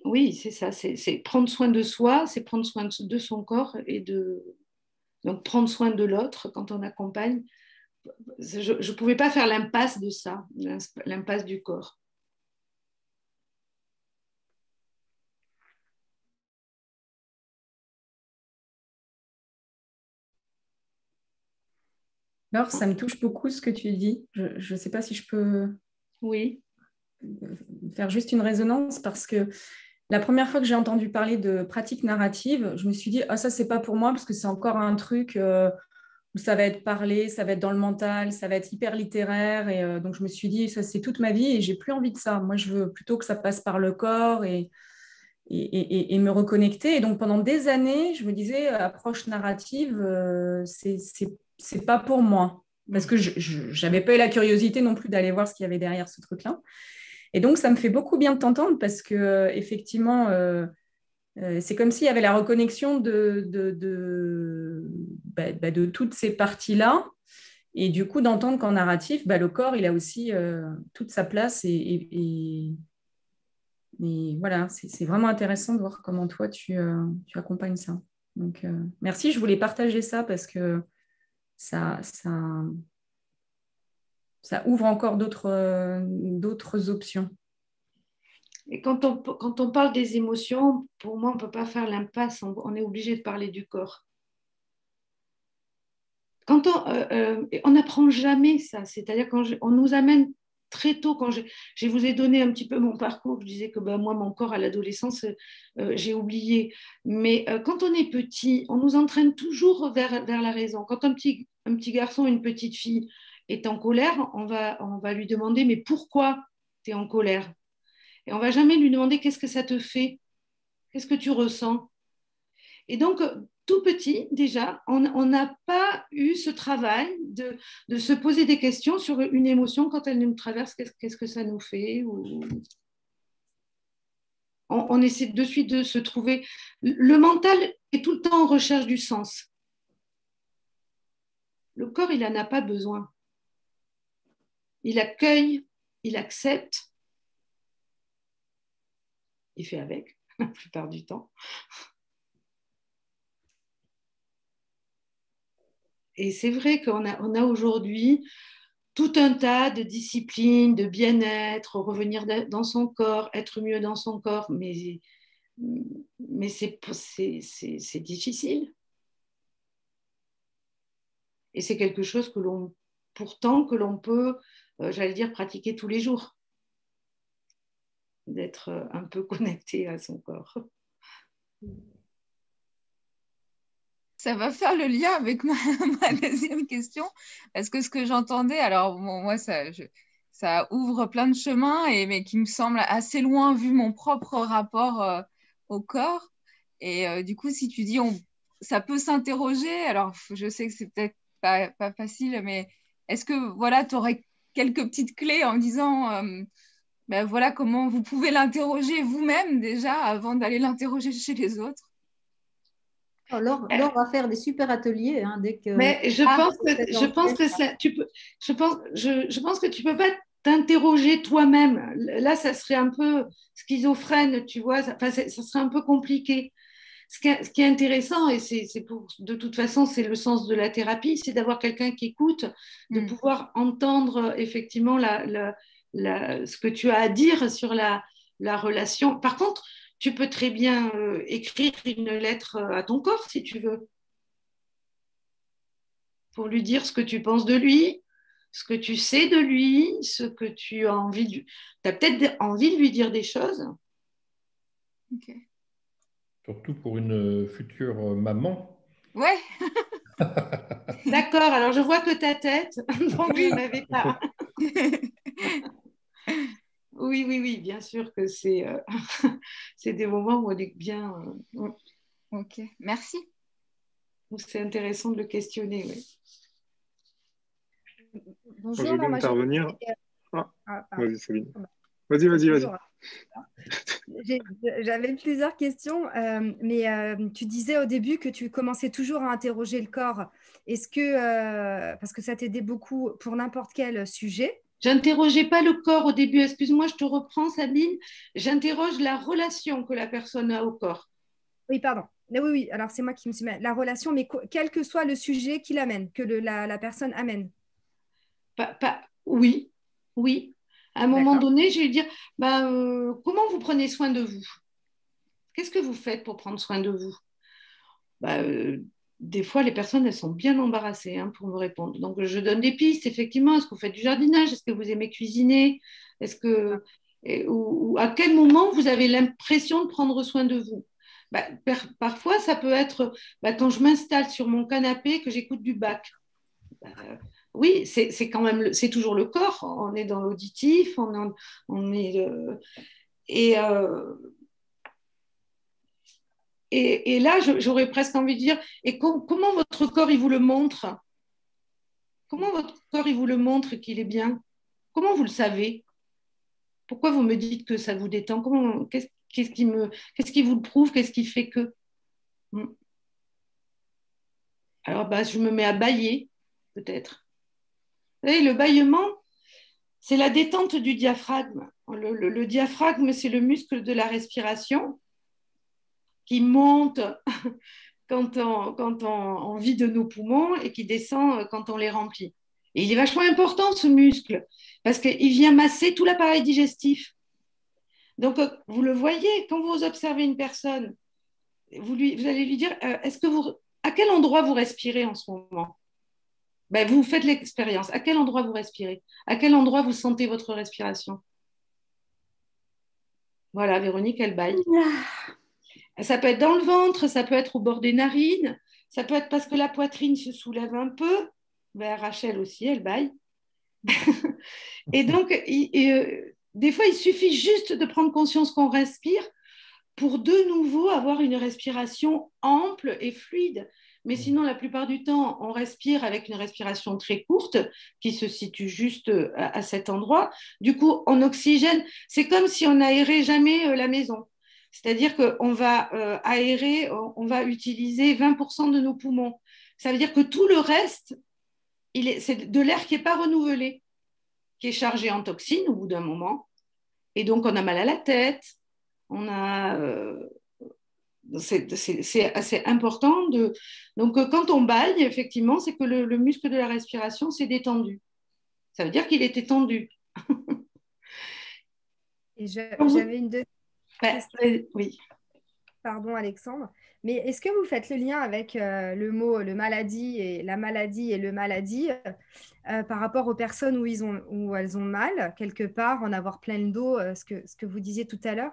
Oui, c'est ça, c'est prendre soin de soi, c'est prendre soin de son corps donc prendre soin de l'autre quand on accompagne. Je ne pouvais pas faire l'impasse de ça, l'impasse du corps. Alors, ça me touche beaucoup ce que tu dis. Je ne sais pas si je peux faire juste une résonance parce que la première fois que j'ai entendu parler de pratique narrative, je me suis dit, ah, ça, c'est pas pour moi parce que c'est encore un truc où ça va être parlé, ça va être dans le mental, ça va être hyper littéraire. Et donc, je me suis dit, ça, c'est toute ma vie et j'ai plus envie de ça. Moi, je veux plutôt que ça passe par le corps et me reconnecter. Et donc, pendant des années, je me disais, approche narrative, c'est pas pour moi. Parce que je n'avais pas eu la curiosité non plus d'aller voir ce qu'il y avait derrière ce truc-là. Et donc, ça me fait beaucoup bien de t'entendre parce que effectivement, c'est comme s'il y avait la reconnexion de toutes ces parties-là. Et du coup, d'entendre qu'en narratif, le corps, il a aussi toute sa place. Et voilà, c'est vraiment intéressant de voir comment toi, tu accompagnes ça. Donc, merci. Je voulais partager ça parce que ça ouvre encore d'autres options. Et quand on parle des émotions, pour moi, on ne peut pas faire l'impasse, on est obligé de parler du corps. On n'apprend jamais ça, c'est-à-dire on nous amène très tôt, quand je vous ai donné un petit peu mon parcours, je disais que moi, mon corps à l'adolescence, j'ai oublié. Mais quand on est petit, on nous entraîne toujours vers la raison. Quand un petit garçon, une petite fille est en colère, on va lui demander, mais pourquoi tu es en colère? Et on ne va jamais lui demander qu'est-ce que ça te fait, qu'est-ce que tu ressens. Et donc, tout petit, déjà, on n'a pas eu ce travail de se poser des questions sur une émotion quand elle nous traverse, qu'est-ce que ça nous fait on essaie de suite de se trouver. Le mental est tout le temps en recherche du sens. Le corps, il n'en a pas besoin. Il accueille, il accepte, il fait avec, la plupart du temps. Et c'est vrai qu'on a aujourd'hui tout un tas de disciplines, de bien-être, revenir dans son corps, être mieux dans son corps, mais c'est difficile. Et c'est quelque chose que l'on peut, j'allais dire, pratiquer tous les jours, d'être un peu connecté à son corps. Ça va faire le lien avec ma deuxième question, parce que ce que j'entendais, alors bon, moi, ça ouvre plein de chemins, mais qui me semble assez loin vu mon propre rapport au corps. Et du coup, si tu dis, ça peut s'interroger, alors je sais que c'est peut-être pas facile, mais est-ce que voilà, tu aurais quelques petites clés en me disant, ben, voilà comment vous pouvez l'interroger vous-même déjà avant d'aller l'interroger chez les autres? Laure va faire des super ateliers hein, dès que. Mais je pense que tu peux pas t'interroger toi-même. Là, ça serait un peu schizophrène, tu vois. Ça serait un peu compliqué. Ce qui est intéressant, et de toute façon, c'est le sens de la thérapie, c'est d'avoir quelqu'un qui écoute, de pouvoir entendre effectivement ce que tu as à dire sur la relation. Par contre, tu peux très bien écrire une lettre à ton corps si tu veux, pour lui dire ce que tu penses de lui, ce que tu sais de lui, ce que tu as envie de... Tu as peut-être envie de lui dire des choses. Ok. Surtout pour une future maman. Ouais. D'accord, alors je vois que ta tête, donc je n'avais pas. Oui, bien sûr que c'est des moments où on est bien. Ok, merci. C'est intéressant de le questionner. Oui. Bonjour, je vais intervenir. Vas-y, Sabine. Vas-y. J'avais plusieurs questions, mais tu disais au début que tu commençais toujours à interroger le corps. Est-ce que, parce que ça t'aidait beaucoup pour n'importe quel sujet? J'interrogeais pas le corps au début, excuse-moi, je te reprends, Sabine. J'interroge la relation que la personne a au corps. Oui, pardon. Oui, alors c'est moi qui me suis mis la relation, mais quel que soit le sujet qu'il amène, que la personne amène. Oui. À un moment donné, je vais lui dire, comment vous prenez soin de vous? Qu'est-ce que vous faites pour prendre soin de vous? Des fois, les personnes, elles sont bien embarrassées pour me répondre. Donc, je donne des pistes, effectivement. Est-ce que vous faites du jardinage? Est-ce que vous aimez cuisiner? Ou à quel moment vous avez l'impression de prendre soin de vous? Parfois, ça peut être quand je m'installe sur mon canapé, que j'écoute du Bach. Oui, c'est quand même, c'est toujours le corps. On est dans l'auditif, on est et là, j'aurais presque envie de dire, et comment votre corps il vous le montre? Comment votre corps il vous le montre qu'il est bien? Comment vous le savez? Pourquoi vous me dites que ça vous détend? Qu'est-ce qui vous le prouve? Qu'est-ce qui fait que? Alors, je me mets à bâiller, peut-être. Vous savez, le bâillement, c'est la détente du diaphragme. Le diaphragme, c'est le muscle de la respiration qui monte quand on vide nos poumons et qui descend quand on les remplit. Et il est vachement important, ce muscle, parce qu'il vient masser tout l'appareil digestif. Donc, vous le voyez, quand vous observez une personne, vous allez lui dire, à quel endroit vous respirez en ce moment? Vous faites l'expérience. À quel endroit vous respirez? À quel endroit vous sentez votre respiration? Voilà, Véronique, elle bâille. Ça peut être dans le ventre, ça peut être au bord des narines, ça peut être parce que la poitrine se soulève un peu. Rachel aussi, elle bâille. Et donc, des fois, il suffit juste de prendre conscience qu'on respire pour de nouveau avoir une respiration ample et fluide. Mais sinon, la plupart du temps, on respire avec une respiration très courte qui se situe juste à cet endroit. Du coup, on oxygène. C'est comme si on n'aérait jamais la maison. C'est-à-dire qu'on va aérer, on va utiliser 20% de nos poumons. Ça veut dire que tout le reste, c'est de l'air qui n'est pas renouvelé, qui est chargé en toxines au bout d'un moment. Et donc, on a mal à la tête. On a... c'est assez important. Donc, quand on baigne, effectivement, c'est que le muscle de la respiration s'est détendu. Ça veut dire qu'il était tendu. Et j'avais une deuxième question. Oui. Pardon, Alexandre. Mais est-ce que vous faites le lien avec le mot le maladie et la maladie et le maladie par rapport aux personnes où elles ont mal, quelque part, en avoir plein le dos, ce que vous disiez tout à l'heure?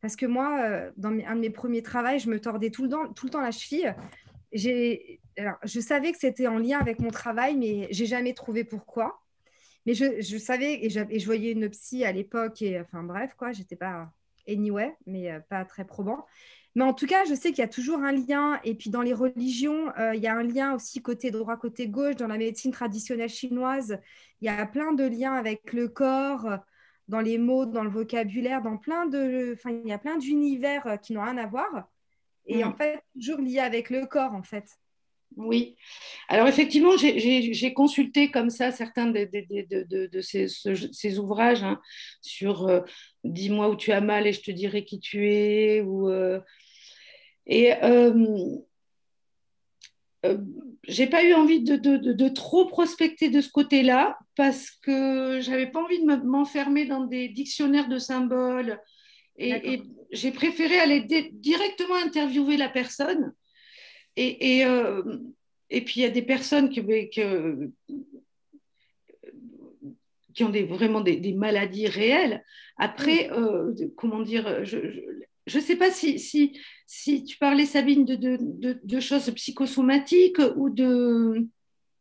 Parce que moi, dans un de mes premiers travaux, je me tordais tout le temps la cheville. Alors, je savais que c'était en lien avec mon travail, mais j'ai jamais trouvé pourquoi. Mais je savais, et je voyais une psy à l'époque, et enfin bref, quoi, j'étais pas anyway, mais pas très probant. Mais en tout cas, je sais qu'il y a toujours un lien. Et puis dans les religions, il y a un lien aussi côté droit, côté gauche. Dans la médecine traditionnelle chinoise, il y a plein de liens avec le corps, dans les mots, dans le vocabulaire, enfin, il y a plein d'univers qui n'ont rien à voir. Et en fait, toujours lié avec le corps, en fait. Oui. Alors effectivement, j'ai consulté comme ça certains de ces ouvrages hein, sur Dis-moi où tu as mal et je te dirai qui tu es. J'ai pas eu envie de trop prospecter de ce côté-là parce que j'avais pas envie de m'enfermer dans des dictionnaires de symboles et j'ai préféré aller directement interviewer la personne et puis il y a des personnes qui ont vraiment des maladies réelles. Après, comment dire, je ne sais pas si tu parlais, Sabine, de choses psychosomatiques ou de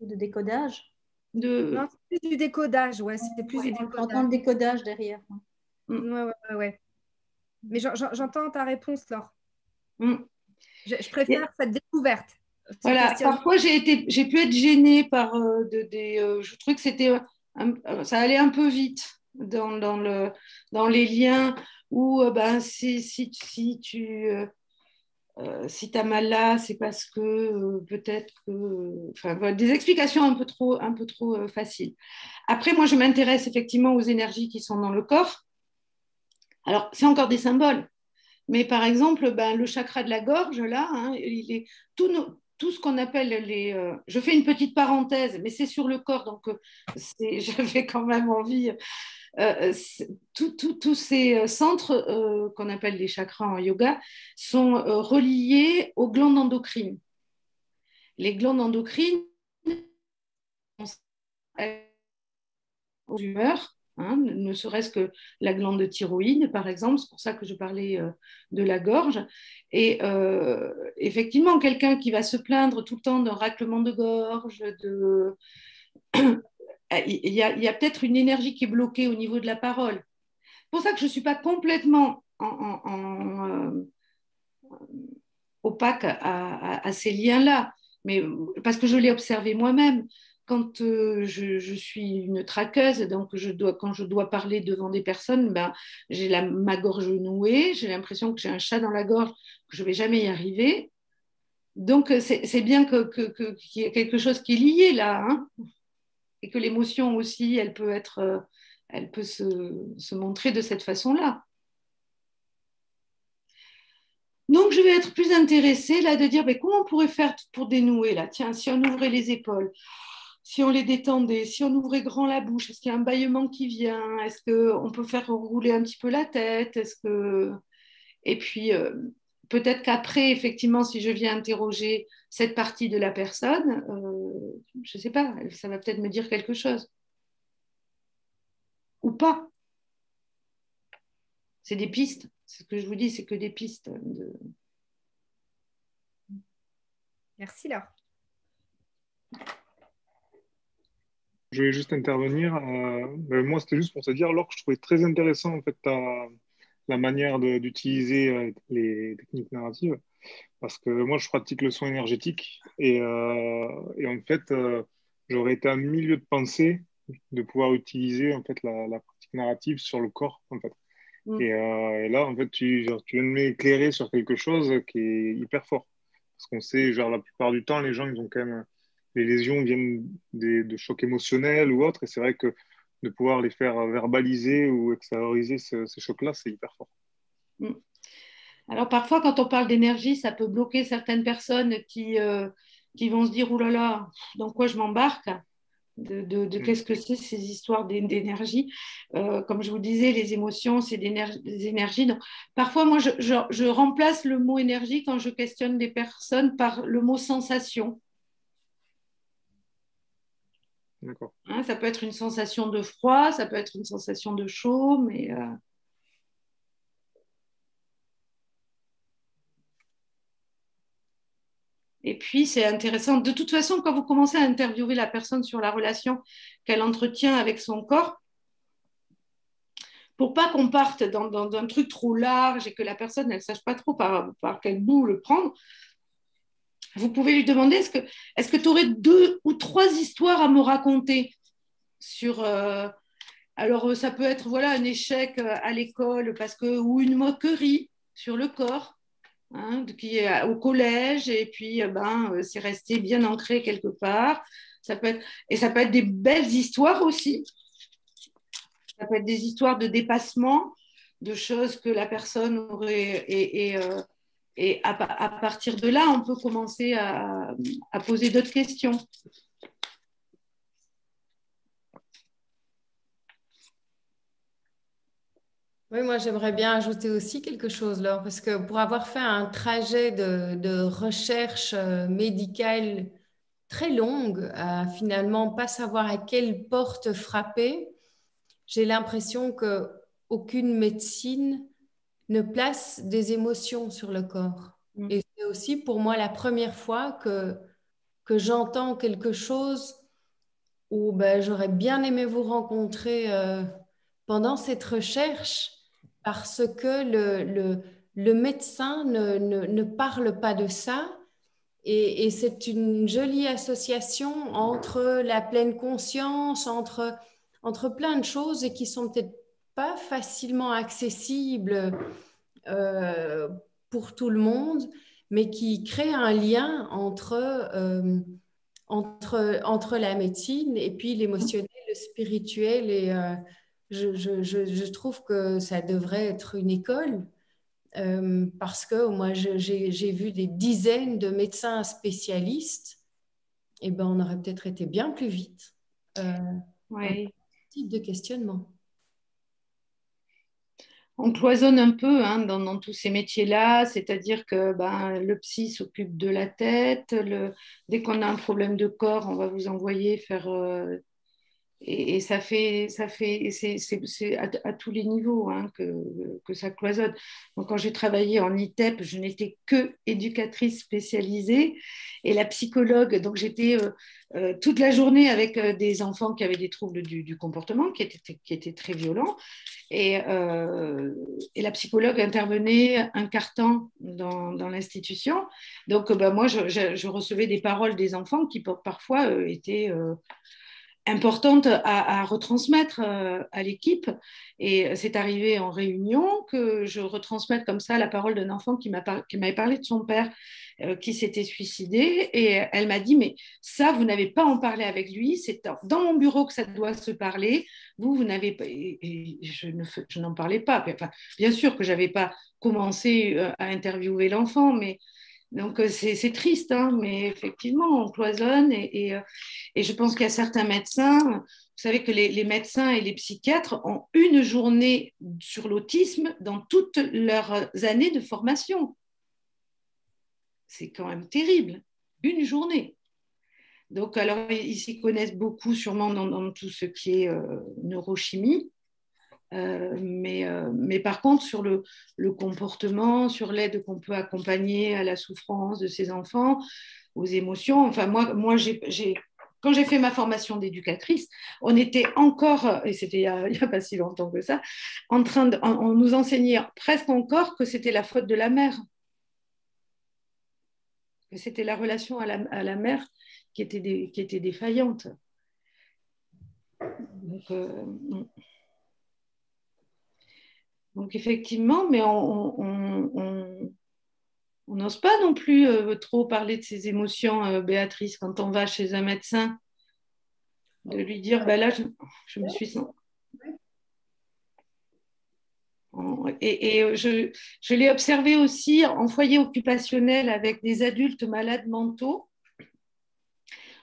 décodage. Non, c'est plus du décodage, ouais, c'était plus du décodage. J'entends le décodage derrière. Ouais. Mais j'entends ta réponse, Laure. Mm. Je préfère cette découverte. Voilà, parfois j'ai pu être gênée par je trouvais que ça allait un peu vite dans les liens où si tu as mal là, c'est parce que peut-être que enfin, voilà, des explications un peu trop faciles. Après, moi, je m'intéresse effectivement aux énergies qui sont dans le corps. Alors, c'est encore des symboles. Mais par exemple, le chakra de la gorge, là, hein, tout ce qu'on appelle je fais une petite parenthèse, mais c'est sur le corps, donc j'avais quand même envie. Tous ces centres qu'on appelle les chakras en yoga sont reliés aux glandes endocrines. Les glandes endocrines, aux humeurs, hein, ne serait-ce que la glande de thyroïde, par exemple, c'est pour ça que je parlais de la gorge. Et effectivement, quelqu'un qui va se plaindre tout le temps d'un raclement de gorge, il y a peut-être une énergie qui est bloquée au niveau de la parole. C'est pour ça que je ne suis pas complètement opaque à ces liens-là, mais parce que je l'ai observé moi-même. Quand je suis une traqueuse, donc quand je dois parler devant des personnes, j'ai ma gorge nouée, j'ai l'impression que j'ai un chat dans la gorge, que je ne vais jamais y arriver. Donc, c'est bien qu'il y ait quelque chose qui est lié là, hein, et que l'émotion aussi, elle peut se montrer de cette façon-là. Donc, je vais être plus intéressée là de dire comment on pourrait faire pour dénouer là. Tiens, si on ouvrait les épaules, si on les détendait, si on ouvrait grand la bouche, est-ce qu'il y a un bâillement qui vient? Est-ce qu'on peut faire rouler un petit peu la tête? Et puis, peut-être qu'après, effectivement, si je viens interroger cette partie de la personne, je ne sais pas, ça va peut-être me dire quelque chose. Ou pas. C'est des pistes. C'est ce que je vous dis, c'est que des pistes. Merci, Laure. Je vais juste intervenir. Moi, c'était juste pour te dire, Laure, que je trouvais très intéressant en fait, la manière d'utiliser les techniques narratives. Parce que moi, je pratique le son énergétique et en fait, j'aurais été à milieu de pensée de pouvoir utiliser en fait la pratique narrative sur le corps en fait. Et là, en fait, tu viens de m'éclairer sur quelque chose qui est hyper fort. Parce qu'on sait, genre, la plupart du temps, les gens, ils ont quand même... Les lésions viennent de chocs émotionnels ou autres. Et c'est vrai que de pouvoir les faire verbaliser ou extérioriser ces chocs-là, c'est hyper fort. Alors parfois, quand on parle d'énergie, ça peut bloquer certaines personnes qui vont se dire, « Ouh là là, dans quoi je m'embarque ?» de qu'est-ce que c'est ces histoires d'énergie. Comme je vous disais, les émotions, c'est des énergies. Donc, parfois, moi, je remplace le mot énergie quand je questionne des personnes par le mot sensation. D'accord. Hein, ça peut être une sensation de froid, ça peut être une sensation de chaud, mais... Et puis, c'est intéressant. De toute façon, quand vous commencez à interviewer la personne sur la relation qu'elle entretient avec son corps, pour pas qu'on parte dans un truc trop large et que la personne ne sache pas trop par quel bout le prendre, vous pouvez lui demander est-ce que tu aurais 2 ou 3 histoires à me raconter sur... alors, ça peut être voilà, un échec à l'école ou une moquerie sur le corps. Hein, qui est au collège et puis c'est resté bien ancré quelque part. Ça peut être des belles histoires aussi. Ça peut être des histoires de dépassement, de choses que la personne aurait... Et à partir de là, on peut commencer à poser d'autres questions. Oui, moi j'aimerais bien ajouter aussi quelque chose là, parce que pour avoir fait un trajet de recherche médicale très longue, à finalement pas savoir à quelle porte frapper, j'ai l'impression qu'aucune médecine ne place des émotions sur le corps. Et c'est aussi pour moi la première fois que j'entends quelque chose où j'aurais bien aimé vous rencontrer pendant cette recherche, parce que le médecin ne parle pas de ça. Et c'est une jolie association entre la pleine conscience, entre plein de choses et qui sont peut-être pas facilement accessibles pour tout le monde, mais qui créent un lien entre la médecine et puis l'émotionnel, le spirituel. Et je trouve que ça devrait être une école. Parce que moi, j'ai vu des dizaines de médecins spécialistes, et on aurait peut-être été bien plus vite. Oui. Type de questionnement. On cloisonne un peu dans tous ces métiers-là, c'est-à-dire que le psy s'occupe de la tête, dès qu'on a un problème de corps, on va vous envoyer faire... Et c'est à tous les niveaux que ça cloisonne. Donc, quand j'ai travaillé en ITEP, je n'étais que éducatrice spécialisée et la psychologue. Donc, j'étais toute la journée avec des enfants qui avaient des troubles du comportement, qui étaient très violents. Et la psychologue intervenait un quart temps dans l'institution. Donc, moi, je recevais des paroles des enfants qui parfois étaient... importante à retransmettre à l'équipe. Et c'est arrivé en réunion que je retransmette comme ça la parole d'un enfant qui m'avait parlé de son père qui s'était suicidé. Et elle m'a dit, mais ça, vous n'avez pas en parlé avec lui, c'est dans mon bureau que ça doit se parler. Vous n'avez pas... Et je n'en parlais pas. Enfin, bien sûr que je n'avais pas commencé à interviewer l'enfant, mais... Donc, c'est triste, mais effectivement, on cloisonne et je pense qu'il y a certains médecins, vous savez que les médecins et les psychiatres ont une journée sur l'autisme dans toutes leurs années de formation. C'est quand même terrible, une journée. Donc, alors, ils s'y connaissent beaucoup sûrement dans tout ce qui est neurochimie. Mais par contre, sur le comportement, sur l'aide qu'on peut accompagner à la souffrance de ces enfants, aux émotions, enfin, moi j'ai quand j'ai fait ma formation d'éducatrice, on était encore, et c'était il n'y a pas si longtemps que ça, on nous enseignait presque encore que c'était la faute de la mère. Que c'était la relation à la mère qui était défaillante. Donc effectivement, mais on n'ose pas non plus trop parler de ses émotions, Béatrice, quand on va chez un médecin, de lui dire, ben là, je me suis sentie. Et je l'ai observé aussi en foyer occupationnel avec des adultes malades mentaux,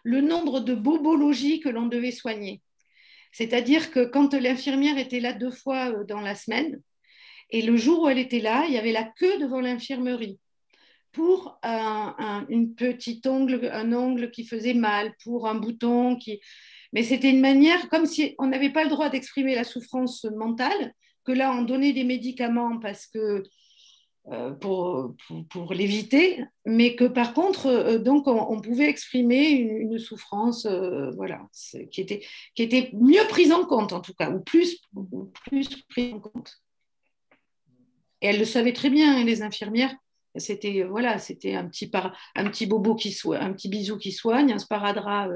le nombre de bobologies que l'on devait soigner. C'est-à-dire que quand l'infirmière était là 2 fois dans la semaine, et le jour où elle était là, il y avait la queue devant l'infirmerie pour une petite ongle, un ongle qui faisait mal, pour un bouton qui... Mais c'était une manière, comme si on n'avait pas le droit d'exprimer la souffrance mentale, que là, on donnait des médicaments parce que, pour l'éviter, mais que par contre, donc, on pouvait exprimer une souffrance voilà, qui était mieux prise en compte, en tout cas, ou plus prise en compte. Et elles le savaient très bien, les infirmières. C'était voilà, c'était un petit bobo un petit bisou qui soigne, un sparadrap.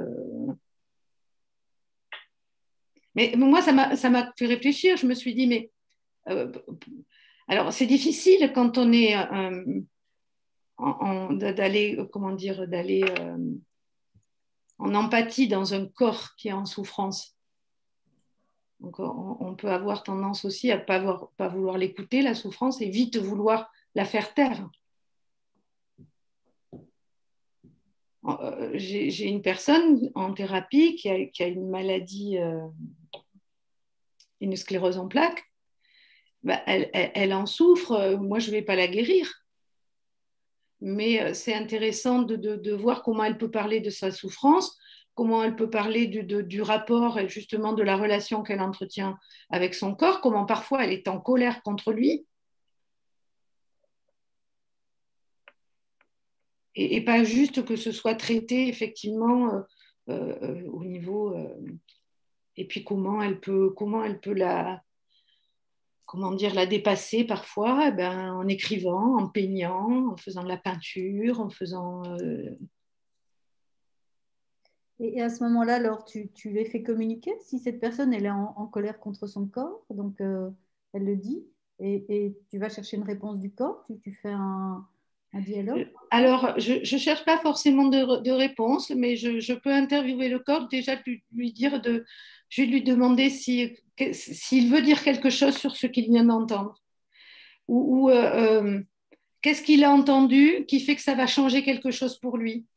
Mais moi, ça m'a fait réfléchir. Je me suis dit, mais alors c'est difficile quand on est d'aller, comment dire, d'aller en empathie dans un corps qui est en souffrance. Donc, on peut avoir tendance aussi à pas vouloir l'écouter, la souffrance, et vite vouloir la faire taire. J'ai une personne en thérapie qui a une maladie, une sclérose en plaques. Ben, elle en souffre. Moi, je ne vais pas la guérir. Mais c'est intéressant de voir comment elle peut parler de sa souffrance, comment elle peut parler du rapport et justement de la relation qu'elle entretient avec son corps, comment parfois elle est en colère contre lui. Et pas juste que ce soit traité effectivement au niveau... et puis comment elle peut la dépasser parfois, en écrivant, en peignant, en faisant de la peinture, en faisant... Et à ce moment-là, alors, tu les fais communiquer si cette personne elle est en colère contre son corps, donc elle le dit, et tu vas chercher une réponse du corps, tu fais un dialogue. Alors, je ne cherche pas forcément de réponse, mais je peux interviewer le corps, déjà lui dire je vais lui demander s'il veut dire quelque chose sur ce qu'il vient d'entendre. Ou qu'est-ce qu'il a entendu qui fait que ça va changer quelque chose pour lui.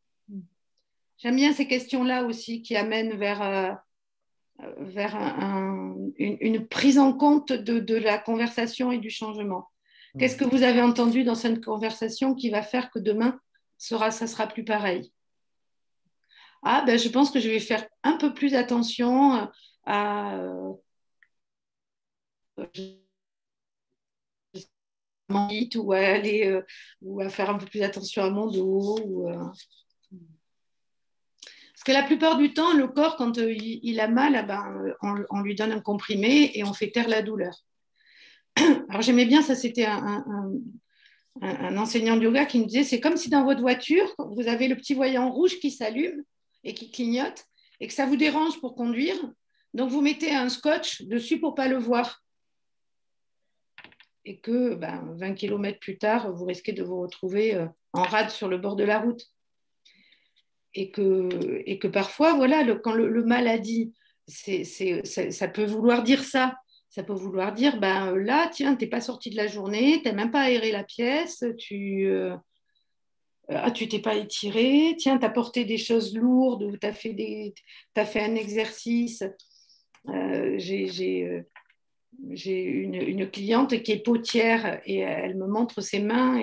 J'aime bien ces questions-là aussi qui amènent vers une prise en compte de la conversation et du changement. Qu'est-ce que vous avez entendu dans cette conversation qui va faire que demain, ça sera plus pareil? Ah, je pense que je vais faire un peu plus attention à ou à aller ou à faire un peu plus attention à mon dos. Parce que la plupart du temps, le corps, quand il a mal, on lui donne un comprimé et on fait taire la douleur. Alors j'aimais bien, ça c'était un enseignant de yoga qui me disait, c'est comme si dans votre voiture, vous avez le petit voyant rouge qui s'allume et qui clignote et que ça vous dérange pour conduire. Donc vous mettez un scotch dessus pour ne pas le voir. Et que 20 km plus tard, vous risquez de vous retrouver en rade sur le bord de la route. Et que parfois, voilà, quand le mal a dit, ça peut vouloir dire ça. Ça peut vouloir dire, là, tiens, tu n'es pas sorti de la journée, tu n'as même pas aéré la pièce, tu t'es pas étiré, tiens, tu as porté des choses lourdes, ou tu as fait un exercice. J'ai une cliente qui est potière et elle me montre ses mains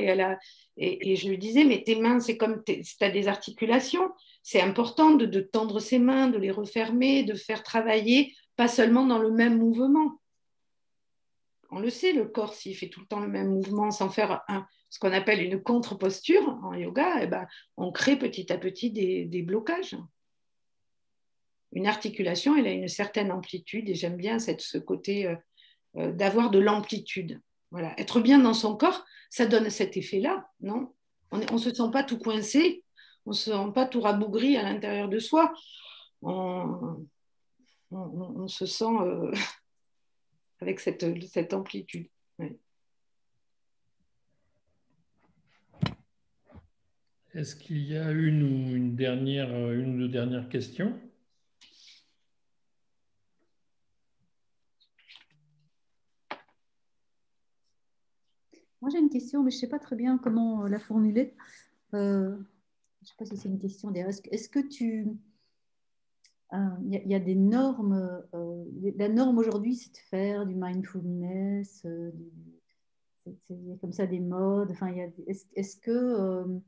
et je lui disais, mais tes mains, c'est comme tu as des articulations, c'est important de tendre ses mains, de les refermer, de faire travailler, pas seulement dans le même mouvement. On le sait, le corps, s'il fait tout le temps le même mouvement sans faire ce qu'on appelle une contre-posture en yoga, on crée petit à petit des blocages. une articulation, elle a une certaine amplitude et j'aime bien ce côté d'avoir de l'amplitude. Voilà. Être bien dans son corps, ça donne cet effet-là, non? On ne se sent pas tout coincé, on ne se sent pas tout rabougri à l'intérieur de soi. On se sent avec cette amplitude. Ouais. Est-ce qu'il y a une ou deux dernières questions? Moi, j'ai une question, mais je ne sais pas très bien comment la formuler. Je ne sais pas si c'est une question d'ailleurs. Est-ce que tu... Il y a des normes. La norme aujourd'hui, c'est de faire du mindfulness, il y a comme ça des modes. Enfin, est-ce que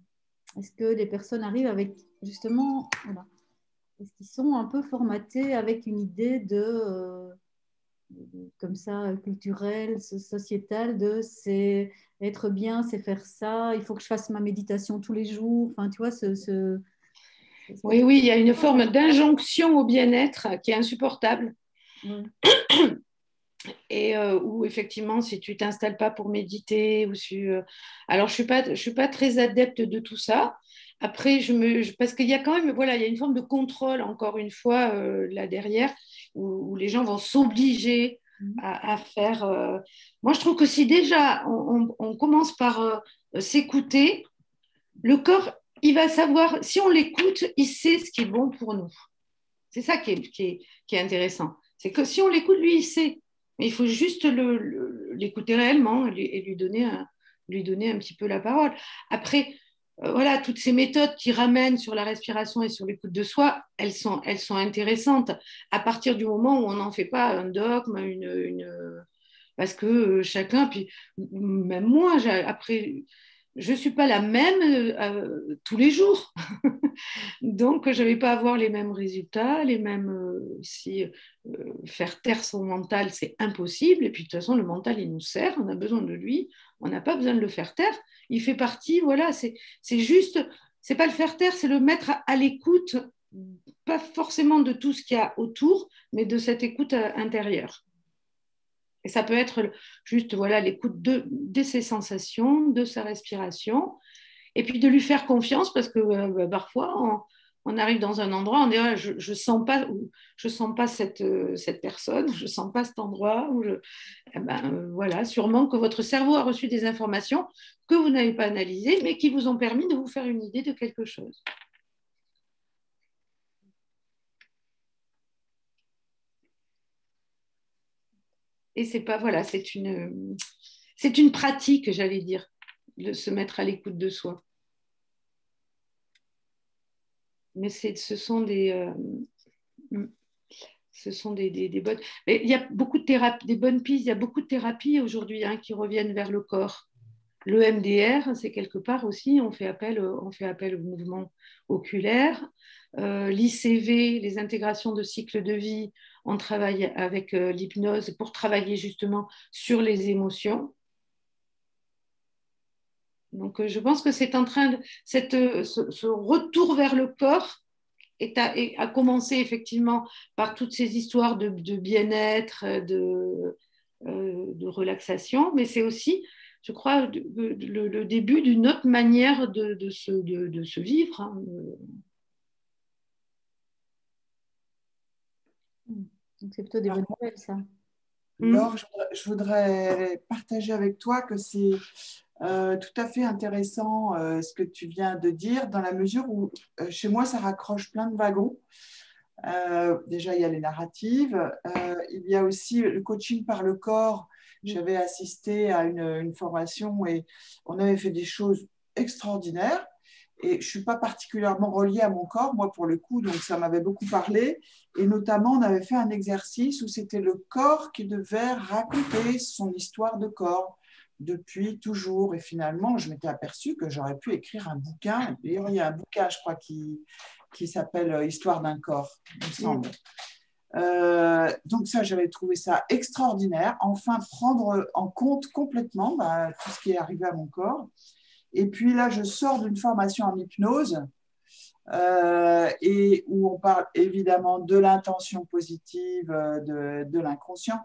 les personnes arrivent avec justement, voilà, est-ce qu'ils sont un peu formatés avec une idée comme ça culturelle, sociétale, de c'est être bien, c'est faire ça. Il faut que je fasse ma méditation tous les jours. Enfin, tu vois, Oui, oui, il y a une forme d'injonction au bien-être qui est insupportable. Ouais. Et où effectivement, si tu t'installes pas pour méditer, alors je suis pas très adepte de tout ça. Après, parce qu'il y a quand même, voilà, il y a une forme de contrôle encore une fois là derrière, où les gens vont s'obliger à faire. Moi, je trouve que si déjà on commence par s'écouter, le corps, il va savoir. Si on l'écoute, il sait ce qui est bon pour nous. C'est ça qui est intéressant. C'est que si on l'écoute, lui, il sait. Mais il faut juste l'écouter réellement et lui donner un petit peu la parole. Après, voilà, toutes ces méthodes qui ramènent sur la respiration et sur l'écoute de soi, elles sont intéressantes à partir du moment où on n'en fait pas un dogme, parce que chacun, puis même moi, après, je ne suis pas la même tous les jours. Donc, je ne vais pas avoir les mêmes résultats, les mêmes. Faire taire son mental, c'est impossible. Et puis, de toute façon, le mental, il nous sert, on a besoin de lui, on n'a pas besoin de le faire taire. Il fait partie, voilà, c'est juste, c'est pas le faire taire, c'est le mettre à l'écoute, pas forcément de tout ce qu'il y a autour, mais de cette écoute intérieure. Et ça peut être juste voilà, l'écoute de ses sensations, de sa respiration, et puis de lui faire confiance parce que parfois on arrive dans un endroit, on dit ah, je sens pas cette personne, je sens pas cet endroit. Voilà, sûrement que votre cerveau a reçu des informations que vous n'avez pas analysées, mais qui vous ont permis de vous faire une idée de quelque chose. Et c'est pas voilà, c'est une pratique, j'allais dire, de se mettre à l'écoute de soi. Mais ce sont des bonnes. Mais il y a beaucoup de thérapies, des bonnes pistes. Il y a beaucoup de thérapies aujourd'hui qui reviennent vers le corps. Le MDR, c'est quelque part aussi, on fait appel au mouvement oculaire. L'ICV, les intégrations de cycle de vie, on travaille avec l'hypnose pour travailler justement sur les émotions. Donc, je pense que c'est en train de ce retour vers le corps a commencé effectivement par toutes ces histoires de bien-être, de relaxation, mais c'est aussi, je crois, le début d'une autre manière de se vivre. Hein. Donc, c'est plutôt des bonnes nouvelles, ça. Laure, je voudrais partager avec toi que c'est tout à fait intéressant ce que tu viens de dire, dans la mesure où chez moi, ça raccroche plein de wagons. Déjà, il y a les narratives. Il y a aussi le coaching par le corps. J'avais assisté à une formation et on avait fait des choses extraordinaires. Et je ne suis pas particulièrement reliée à mon corps, moi, pour le coup, donc ça m'avait beaucoup parlé. Et notamment, on avait fait un exercice où c'était le corps qui devait raconter son histoire de corps depuis toujours. Et finalement, je m'étais aperçue que j'aurais pu écrire un bouquin. D'ailleurs, il y a un bouquin, je crois, qui s'appelle « Histoire d'un corps », il me semble. Donc ça, j'avais trouvé ça extraordinaire. Enfin, prendre en compte complètement tout ce qui est arrivé à mon corps. Et puis là, je sors d'une formation en hypnose et où on parle évidemment de l'intention positive, de l'inconscient.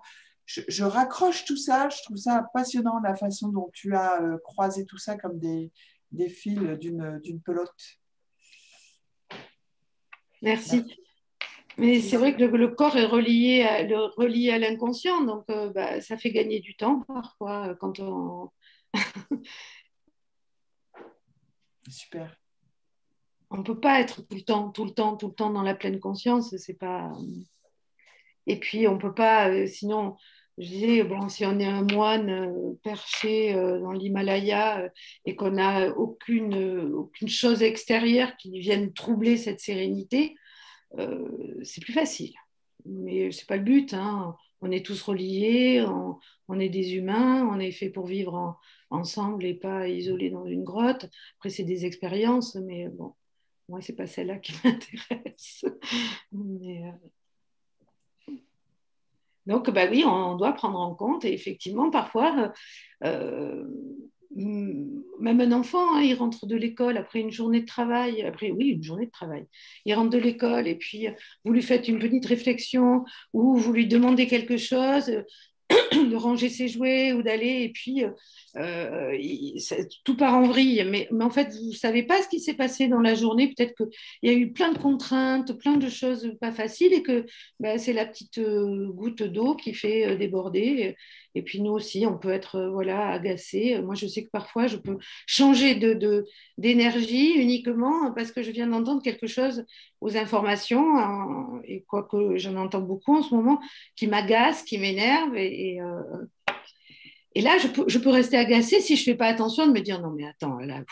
Je raccroche tout ça, je trouve ça passionnant la façon dont tu as croisé tout ça comme des fils d'une pelote. Merci. Mais c'est vrai que le corps est relié à l'inconscient, donc ça fait gagner du temps parfois quand on... Super. On ne peut pas être tout le temps dans la pleine conscience, c'est pas... Et puis on ne peut pas, sinon, je disais, bon, si on est un moine perché dans l'Himalaya et qu'on n'a aucune chose extérieure qui vienne troubler cette sérénité, c'est plus facile. Mais ce n'est pas le but, hein. On est tous reliés, on est des humains, on est fait pour vivre ensemble et pas isolés dans une grotte. Après, c'est des expériences, mais bon, moi, ce n'est pas celle-là qui m'intéresse. Mais, donc, bah oui, on doit prendre en compte. Et effectivement, parfois, même un enfant, hein, il rentre de l'école après une journée de travail. Après, oui, une journée de travail. Il rentre de l'école et puis vous lui faites une petite réflexion ou vous lui demandez quelque chose, de ranger ses jouets ou d'aller, et puis tout part en vrille. Mais en fait, vous ne savez pas ce qui s'est passé dans la journée. Peut-être qu'il y a eu plein de contraintes, plein de choses pas faciles, et que c'est la petite goutte d'eau qui fait déborder. Et puis nous aussi, on peut être agacé. Moi, je sais que parfois, je peux changer d'énergie uniquement parce que je viens d'entendre quelque chose aux informations, hein, et quoique j'en entends beaucoup en ce moment, qui m'agace, qui m'énerve. Et là, je peux rester agacée si je ne fais pas attention, de me dire non, mais attends, là,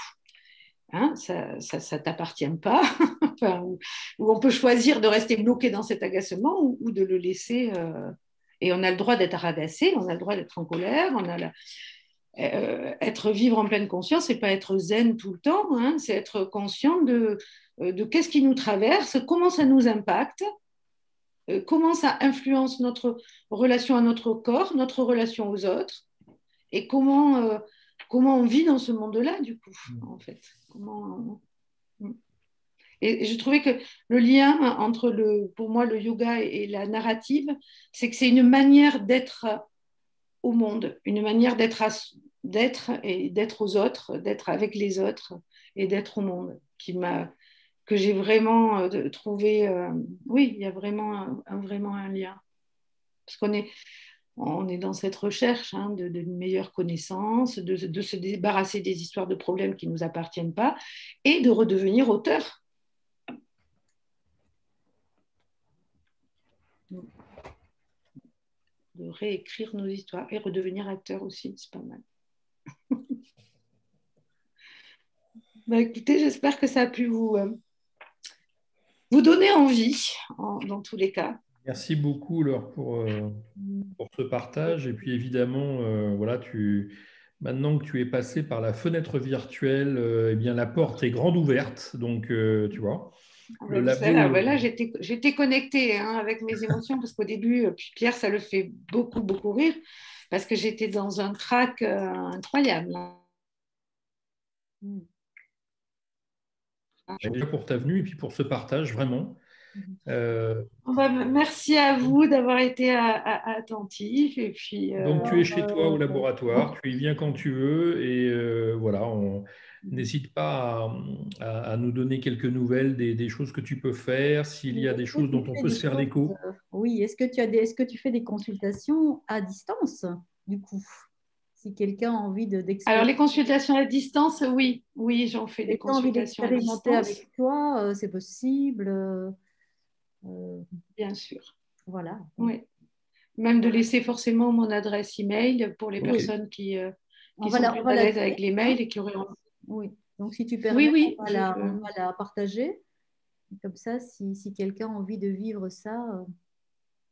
hein, ça t'appartient pas. Enfin, ou on peut choisir de rester bloqué dans cet agacement ou de le laisser. Et on a le droit d'être agacé, on a le droit d'être en colère, vivre en pleine conscience, c'est pas être zen tout le temps, hein, c'est être conscient de qu'est-ce qui nous traverse, comment ça nous impacte, comment ça influence notre relation à notre corps, notre relation aux autres, et comment on vit dans ce monde-là, du coup, en fait. Et je trouvais que le lien entre, pour moi, le yoga et la narrative, c'est que c'est une manière d'être au monde, une manière d'être et d'être aux autres, d'être avec les autres et d'être au monde, que j'ai vraiment trouvé. Oui, il y a vraiment vraiment un lien. Parce on est dans cette recherche, hein, d'une meilleure connaissance, de se débarrasser des histoires de problèmes qui ne nous appartiennent pas et de redevenir auteur. De réécrire nos histoires et redevenir acteur aussi, c'est pas mal. Écoutez, j'espère que ça a pu vous donner envie, dans tous les cas. Merci beaucoup, Laure, pour ce partage. Et puis évidemment, maintenant que tu es passé par la fenêtre virtuelle, eh bien, la porte est grande ouverte. Donc, tu vois. Le labo, là, j'étais connectée, hein, avec mes émotions, parce qu'au début, puis Pierre, ça le fait beaucoup, beaucoup rire, parce que j'étais dans un trac incroyable. Déjà pour ta venue et puis pour ce partage, vraiment. Merci à vous d'avoir été attentifs. Et puis, donc, tu es chez toi au laboratoire, tu y viens quand tu veux, et voilà, n'hésite pas à nous donner quelques nouvelles des choses que tu peux faire, s'il y a des choses dont on peut se faire l'écho. Oui, est-ce que tu fais des consultations à distance, du coup, si quelqu'un a envie d'expérimenter? Alors, les consultations à distance, oui, j'en fais des consultations à distance. Avec toi, c'est possible. Bien sûr. Voilà. Oui. Même de laisser forcément mon adresse email pour les personnes qui sont plus à l'aise avec les mails et qui auraient envie. Oui. Donc, si tu permets, on va je... la partager. Comme ça, si quelqu'un a envie de vivre ça,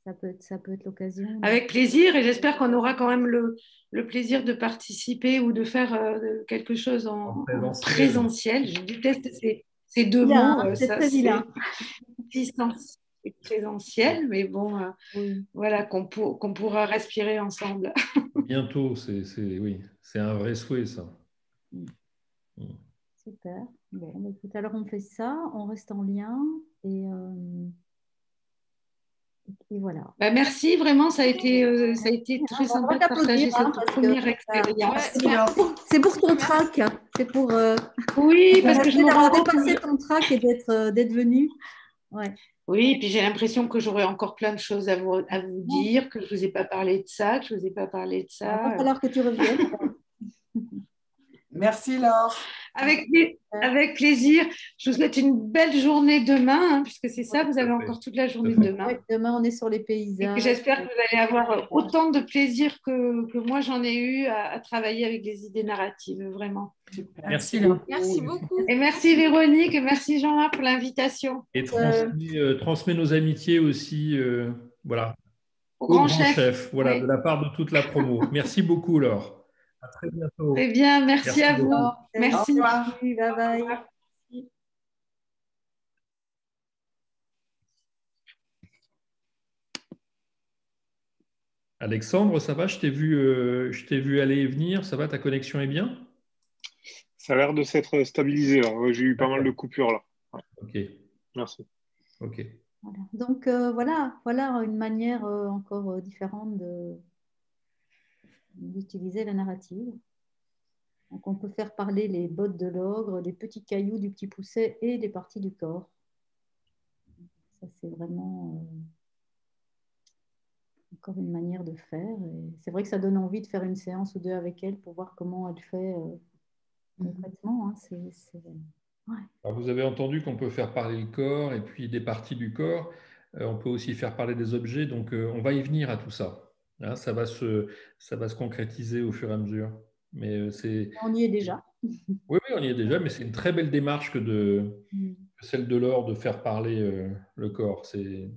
ça peut être l'occasion. Avec plaisir, et j'espère qu'on aura quand même le plaisir de participer ou de faire quelque chose en présentiel. Je déteste ces deux mots. C'est très vilain. Distance et présentiel, mais bon, voilà, qu'on pourra respirer ensemble. Bientôt, c'est un vrai souhait, ça. Super. Bon, bah, écoute, alors on fait ça, on reste en lien et voilà. Bah, merci, vraiment, ça a été très On va sympa de partager t'applaudir, hein, cette parce que première expérience. c'est pour ton trac, c'est pour Oui, parce que je me d'avoir rends compte dépassé que... ton trac et d'être venu. Ouais. Oui, et puis j'ai l'impression que j'aurai encore plein de choses à vous dire, que je ne vous ai pas parlé de ça, que je ne vous ai pas parlé de Il va ça. falloir que tu reviennes. Merci Laure. Avec plaisir. Je vous souhaite une belle journée demain, hein, puisque c'est ça, vous avez encore toute la journée de demain. Ouais, demain, on est sur les paysages. Et j'espère que vous allez avoir autant de plaisir que moi j'en ai eu à travailler avec les idées narratives, vraiment. Super. Merci beaucoup. Merci beaucoup. Et merci Véronique, et merci Jean-Marc pour l'invitation. Et transmets nos amitiés aussi, voilà, Au au grand grand chef. chef, voilà, Oui. de la part de toute la promo. Merci beaucoup, Laure. À très bientôt. Très bien, merci à vous. beaucoup. Merci. Au revoir. Bye bye. Alexandre, ça va? Je t'ai vu aller et venir. Ça va? Ta connexion est bien? Ça a l'air de s'être stabilisé là. Ouais, j'ai eu pas mal de coupures là. Ouais. Ok. Merci. Ok. Voilà. Donc voilà une manière encore différente d'utiliser la narrative. Donc on peut faire parler les bottes de l'ogre, les petits cailloux du petit pousset et des parties du corps. Ça c'est vraiment encore une manière de faire. Et c'est vrai que ça donne envie de faire une séance ou deux avec elle pour voir comment elle fait concrètement. Hein. Ouais. Alors, vous avez entendu qu'on peut faire parler le corps et puis des parties du corps. On peut aussi faire parler des objets. Donc, on va y venir à tout ça. Hein, ça va se concrétiser au fur et à mesure. Mais on y est déjà. Oui, on y est déjà, mais c'est une très belle démarche que celle de Laure de faire parler le corps. C'est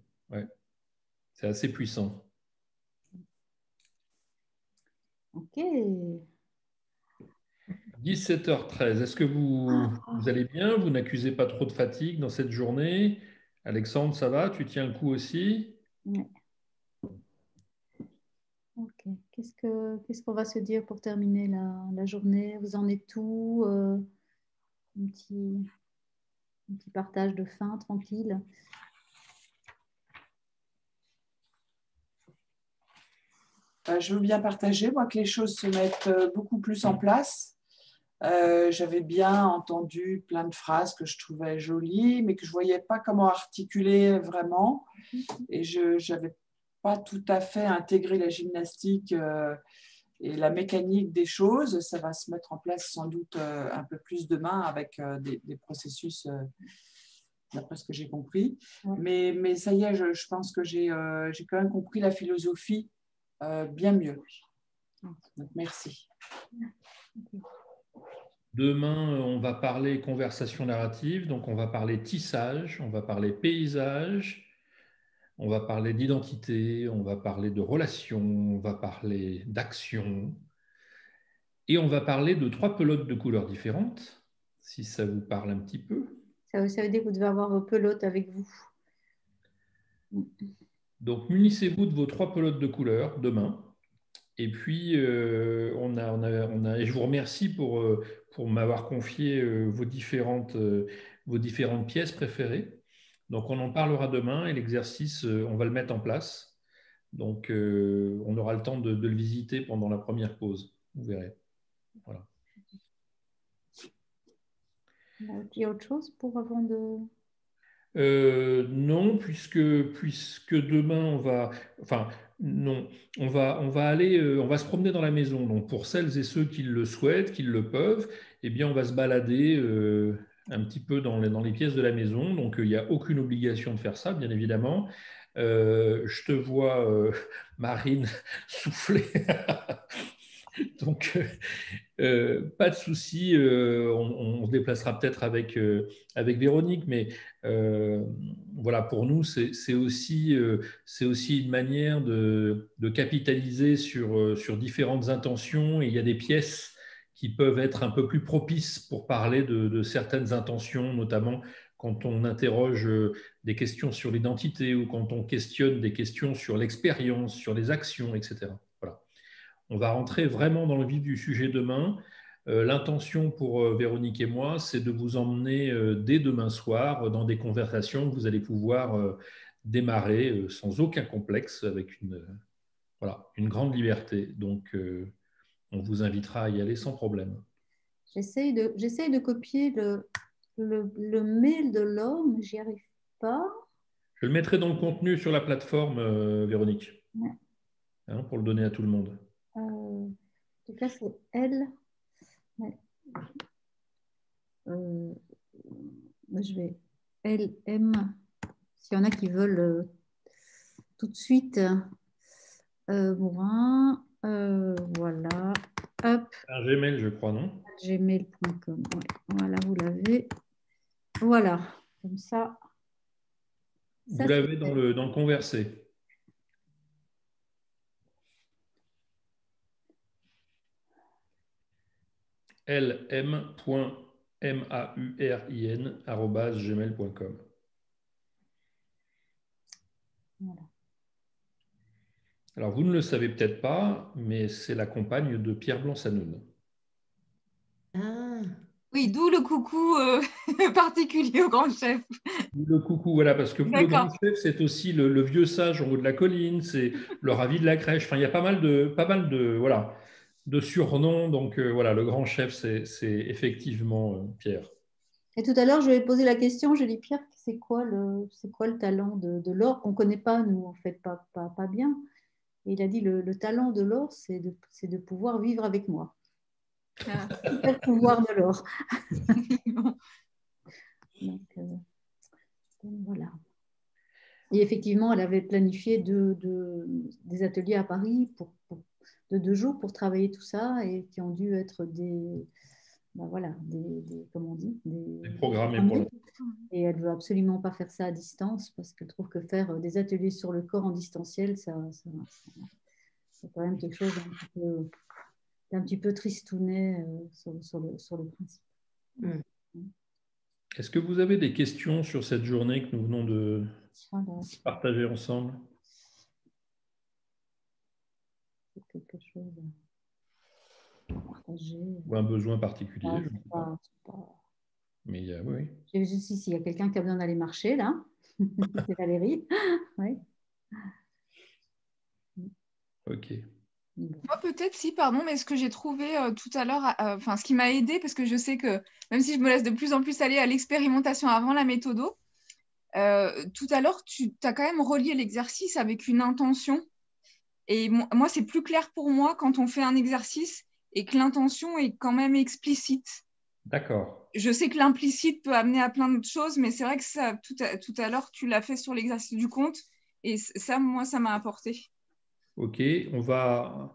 assez puissant. Ok. 17h13. Est-ce que vous allez bien? Vous n'accusez pas trop de fatigue dans cette journée? Alexandre, ça va? Tu tiens le coup aussi? Ouais. Ok. Qu'est-ce qu'on va se dire pour terminer la journée? Vous en êtes où? Un petit partage de fin, tranquille. Je veux bien partager, moi, que les choses se mettent beaucoup plus en place. J'avais bien entendu plein de phrases que je trouvais jolies, mais que je ne voyais pas comment articuler vraiment. Et je n'avais pas tout à fait intégré la gymnastique et la mécanique des choses. Ça va se mettre en place sans doute un peu plus demain avec des processus, d'après ce que j'ai compris. Ouais. Mais ça y est, je pense que j'ai quand même compris la philosophie bien mieux. Donc, merci. Demain, on va parler conversation narrative, donc on va parler tissage, on va parler paysage, on va parler d'identité, on va parler de relations, on va parler d'action, et on va parler de 3 pelotes de couleurs différentes, si ça vous parle un petit peu. Ça veut dire que vous devez avoir vos pelotes avec vous. Donc, munissez-vous de vos 3 pelotes de couleurs demain. Et puis, et je vous remercie pour m'avoir confié vos différentes pièces préférées. Donc, on en parlera demain et l'exercice, on va le mettre en place. Donc, on aura le temps de le visiter pendant la première pause. Vous verrez. Voilà. Il y a autre chose pour avant de... Non, puisque demain on va se promener dans la maison. Donc pour celles et ceux qui le souhaitent, qui le peuvent, eh bien on va se balader un petit peu dans les pièces de la maison. Donc il n'y a aucune obligation de faire ça, bien évidemment. Je te vois, Marine, souffler. Donc, pas de souci, on se déplacera peut-être avec Véronique, mais voilà, pour nous, c'est aussi une manière de capitaliser sur différentes intentions, et il y a des pièces qui peuvent être un peu plus propices pour parler de certaines intentions, notamment quand on interroge des questions sur l'identité ou quand on questionne des questions sur l'expérience, sur les actions, etc. Voilà. On va rentrer vraiment dans le vif du sujet demain. L'intention pour Véronique et moi, c'est de vous emmener dès demain soir dans des conversations que vous allez pouvoir démarrer sans aucun complexe, avec une grande liberté. Donc, on vous invitera à y aller sans problème. J'essaye de copier le mail de Laure, mais j'y arrive pas. Je le mettrai dans le contenu sur la plateforme, Véronique, Ouais. hein, pour le donner à tout le monde. En tout cas, c'est elle. Ouais. Je vais LM. S'il y en a qui veulent tout de suite, Bourrin, voilà. Hop, Un Gmail, je crois, non? gmail.com. Ouais. Voilà, vous l'avez. Voilà, comme ça. Vous l'avez dans le conversé. lm.maurin@gmail.com. Voilà. Alors, vous ne le savez peut-être pas, mais c'est la compagne de Pierre Blanc-Sanoun. Ah. Oui, d'où le coucou particulier au grand chef. Le coucou, voilà, parce que le grand chef, c'est aussi le vieux sage en haut de la colline, c'est le ravi de la crèche. Enfin, il y a pas mal de surnoms. Donc, voilà, le grand chef, c'est effectivement Pierre. Et tout à l'heure, je lui ai posé la question, je lui ai dit, Pierre, c'est quoi le talent de Laure qu'on ne connaît pas, nous, en fait, pas bien. Et il a dit, le talent de Laure, c'est de pouvoir vivre avec moi. Ah. C'est le pouvoir de Laure. Donc, voilà. Et effectivement, elle avait planifié des ateliers à Paris de 2 jours pour travailler tout ça et qui ont dû être comment on dit, des programmés pour et elle ne veut absolument pas faire ça à distance parce qu'elle trouve que faire des ateliers sur le corps en distanciel, c'est quand même quelque chose d'un petit peu tristounet sur le principe. Est-ce que vous avez des questions sur cette journée que nous venons de partager ensemble? C'est quelque chose à partager. Ou un besoin particulier? Je ne sais pas. Mais oui. J'ai vu ici, s'il y a quelqu'un qui a besoin d'aller marcher, là. C'est Valérie. Oui. Ok. Moi, peut-être si, pardon, mais ce que j'ai trouvé tout à l'heure, enfin, ce qui m'a aidé, parce que je sais que même si je me laisse de plus en plus aller à l'expérimentation avant la méthodo, tout à l'heure, tu as quand même relié l'exercice avec une intention. Et moi, c'est plus clair pour moi quand on fait un exercice et que l'intention est quand même explicite. D'accord. Je sais que l'implicite peut amener à plein d'autres choses, mais c'est vrai que ça, tout à l'heure, tu l'as fait sur l'exercice du compte. Et ça, moi, ça m'a apporté. Ok, on va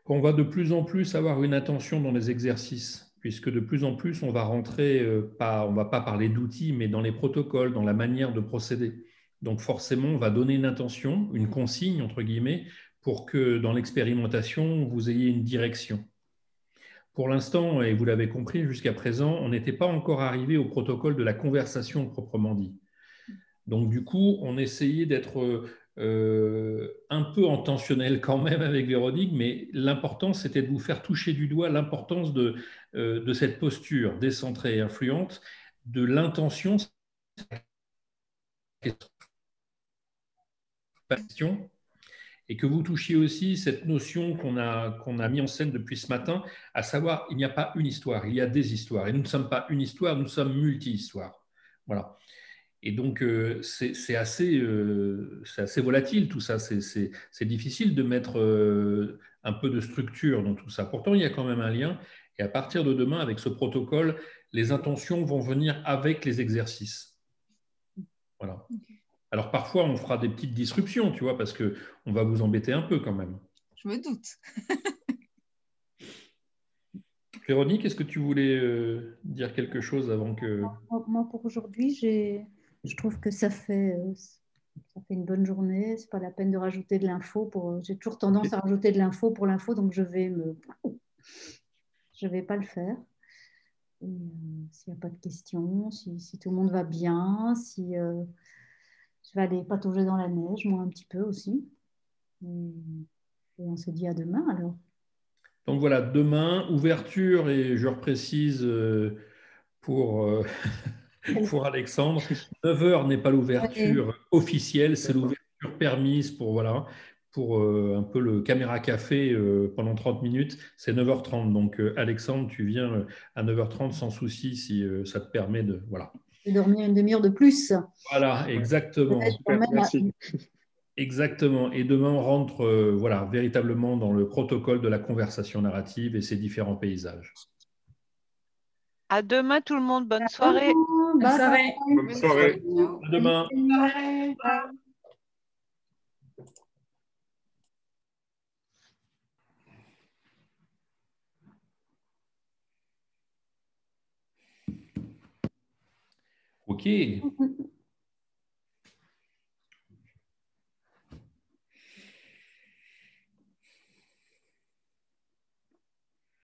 de plus en plus avoir une attention dans les exercices, puisque de plus en plus, on va rentrer, on ne va pas parler d'outils, mais dans les protocoles, dans la manière de procéder. Donc forcément, on va donner une intention, une consigne, entre guillemets, pour que dans l'expérimentation, vous ayez une direction. Pour l'instant, et vous l'avez compris, jusqu'à présent, on n'était pas encore arrivé au protocole de la conversation proprement dit. Donc du coup, on essayait d'être un peu en tensionnel quand même avec Véronique, mais l'important, c'était de vous faire toucher du doigt l'importance de cette posture décentrée et influente, de l'intention, et que vous touchiez aussi cette notion qu'on a mis en scène depuis ce matin, à savoir, il n'y a pas une histoire, il y a des histoires. Et nous ne sommes pas une histoire, nous sommes multi-histoires. Voilà. Et donc, c'est assez volatile tout ça. C'est difficile de mettre un peu de structure dans tout ça. Pourtant, il y a quand même un lien. Et à partir de demain, avec ce protocole, les intentions vont venir avec les exercices. Voilà. Alors, parfois, on fera des petites disruptions, tu vois, parce qu'on va vous embêter un peu quand même. Je me doute. Véronique, est-ce que tu voulais dire quelque chose avant que… Moi, pour aujourd'hui, je trouve que ça fait une bonne journée. Ce n'est pas la peine de rajouter de l'info. J'ai toujours tendance à rajouter de l'info pour l'info, donc je vais pas le faire. S'il n'y a pas de questions, si tout le monde va bien, si je vais aller patauger dans la neige, moi un petit peu aussi. Et on se dit à demain alors. Donc voilà, demain, ouverture, et je reprécise pour, pour Alexandre, 9 heures n'est pas l'ouverture officielle, c'est l'ouverture permise pour, voilà, pour un peu le caméra café pendant 30 minutes, c'est 9h30. Donc Alexandre, tu viens à 9h30 sans souci si ça te permet de… Voilà. Je vais dormir une demi-heure de plus. Voilà, exactement. Merci. Exactement. Et demain, on rentre voilà, véritablement dans le protocole de la conversation narrative et ses différents paysages. À demain tout le monde, bonne soirée. Bonne soirée. Bonne soirée. À demain. Ok.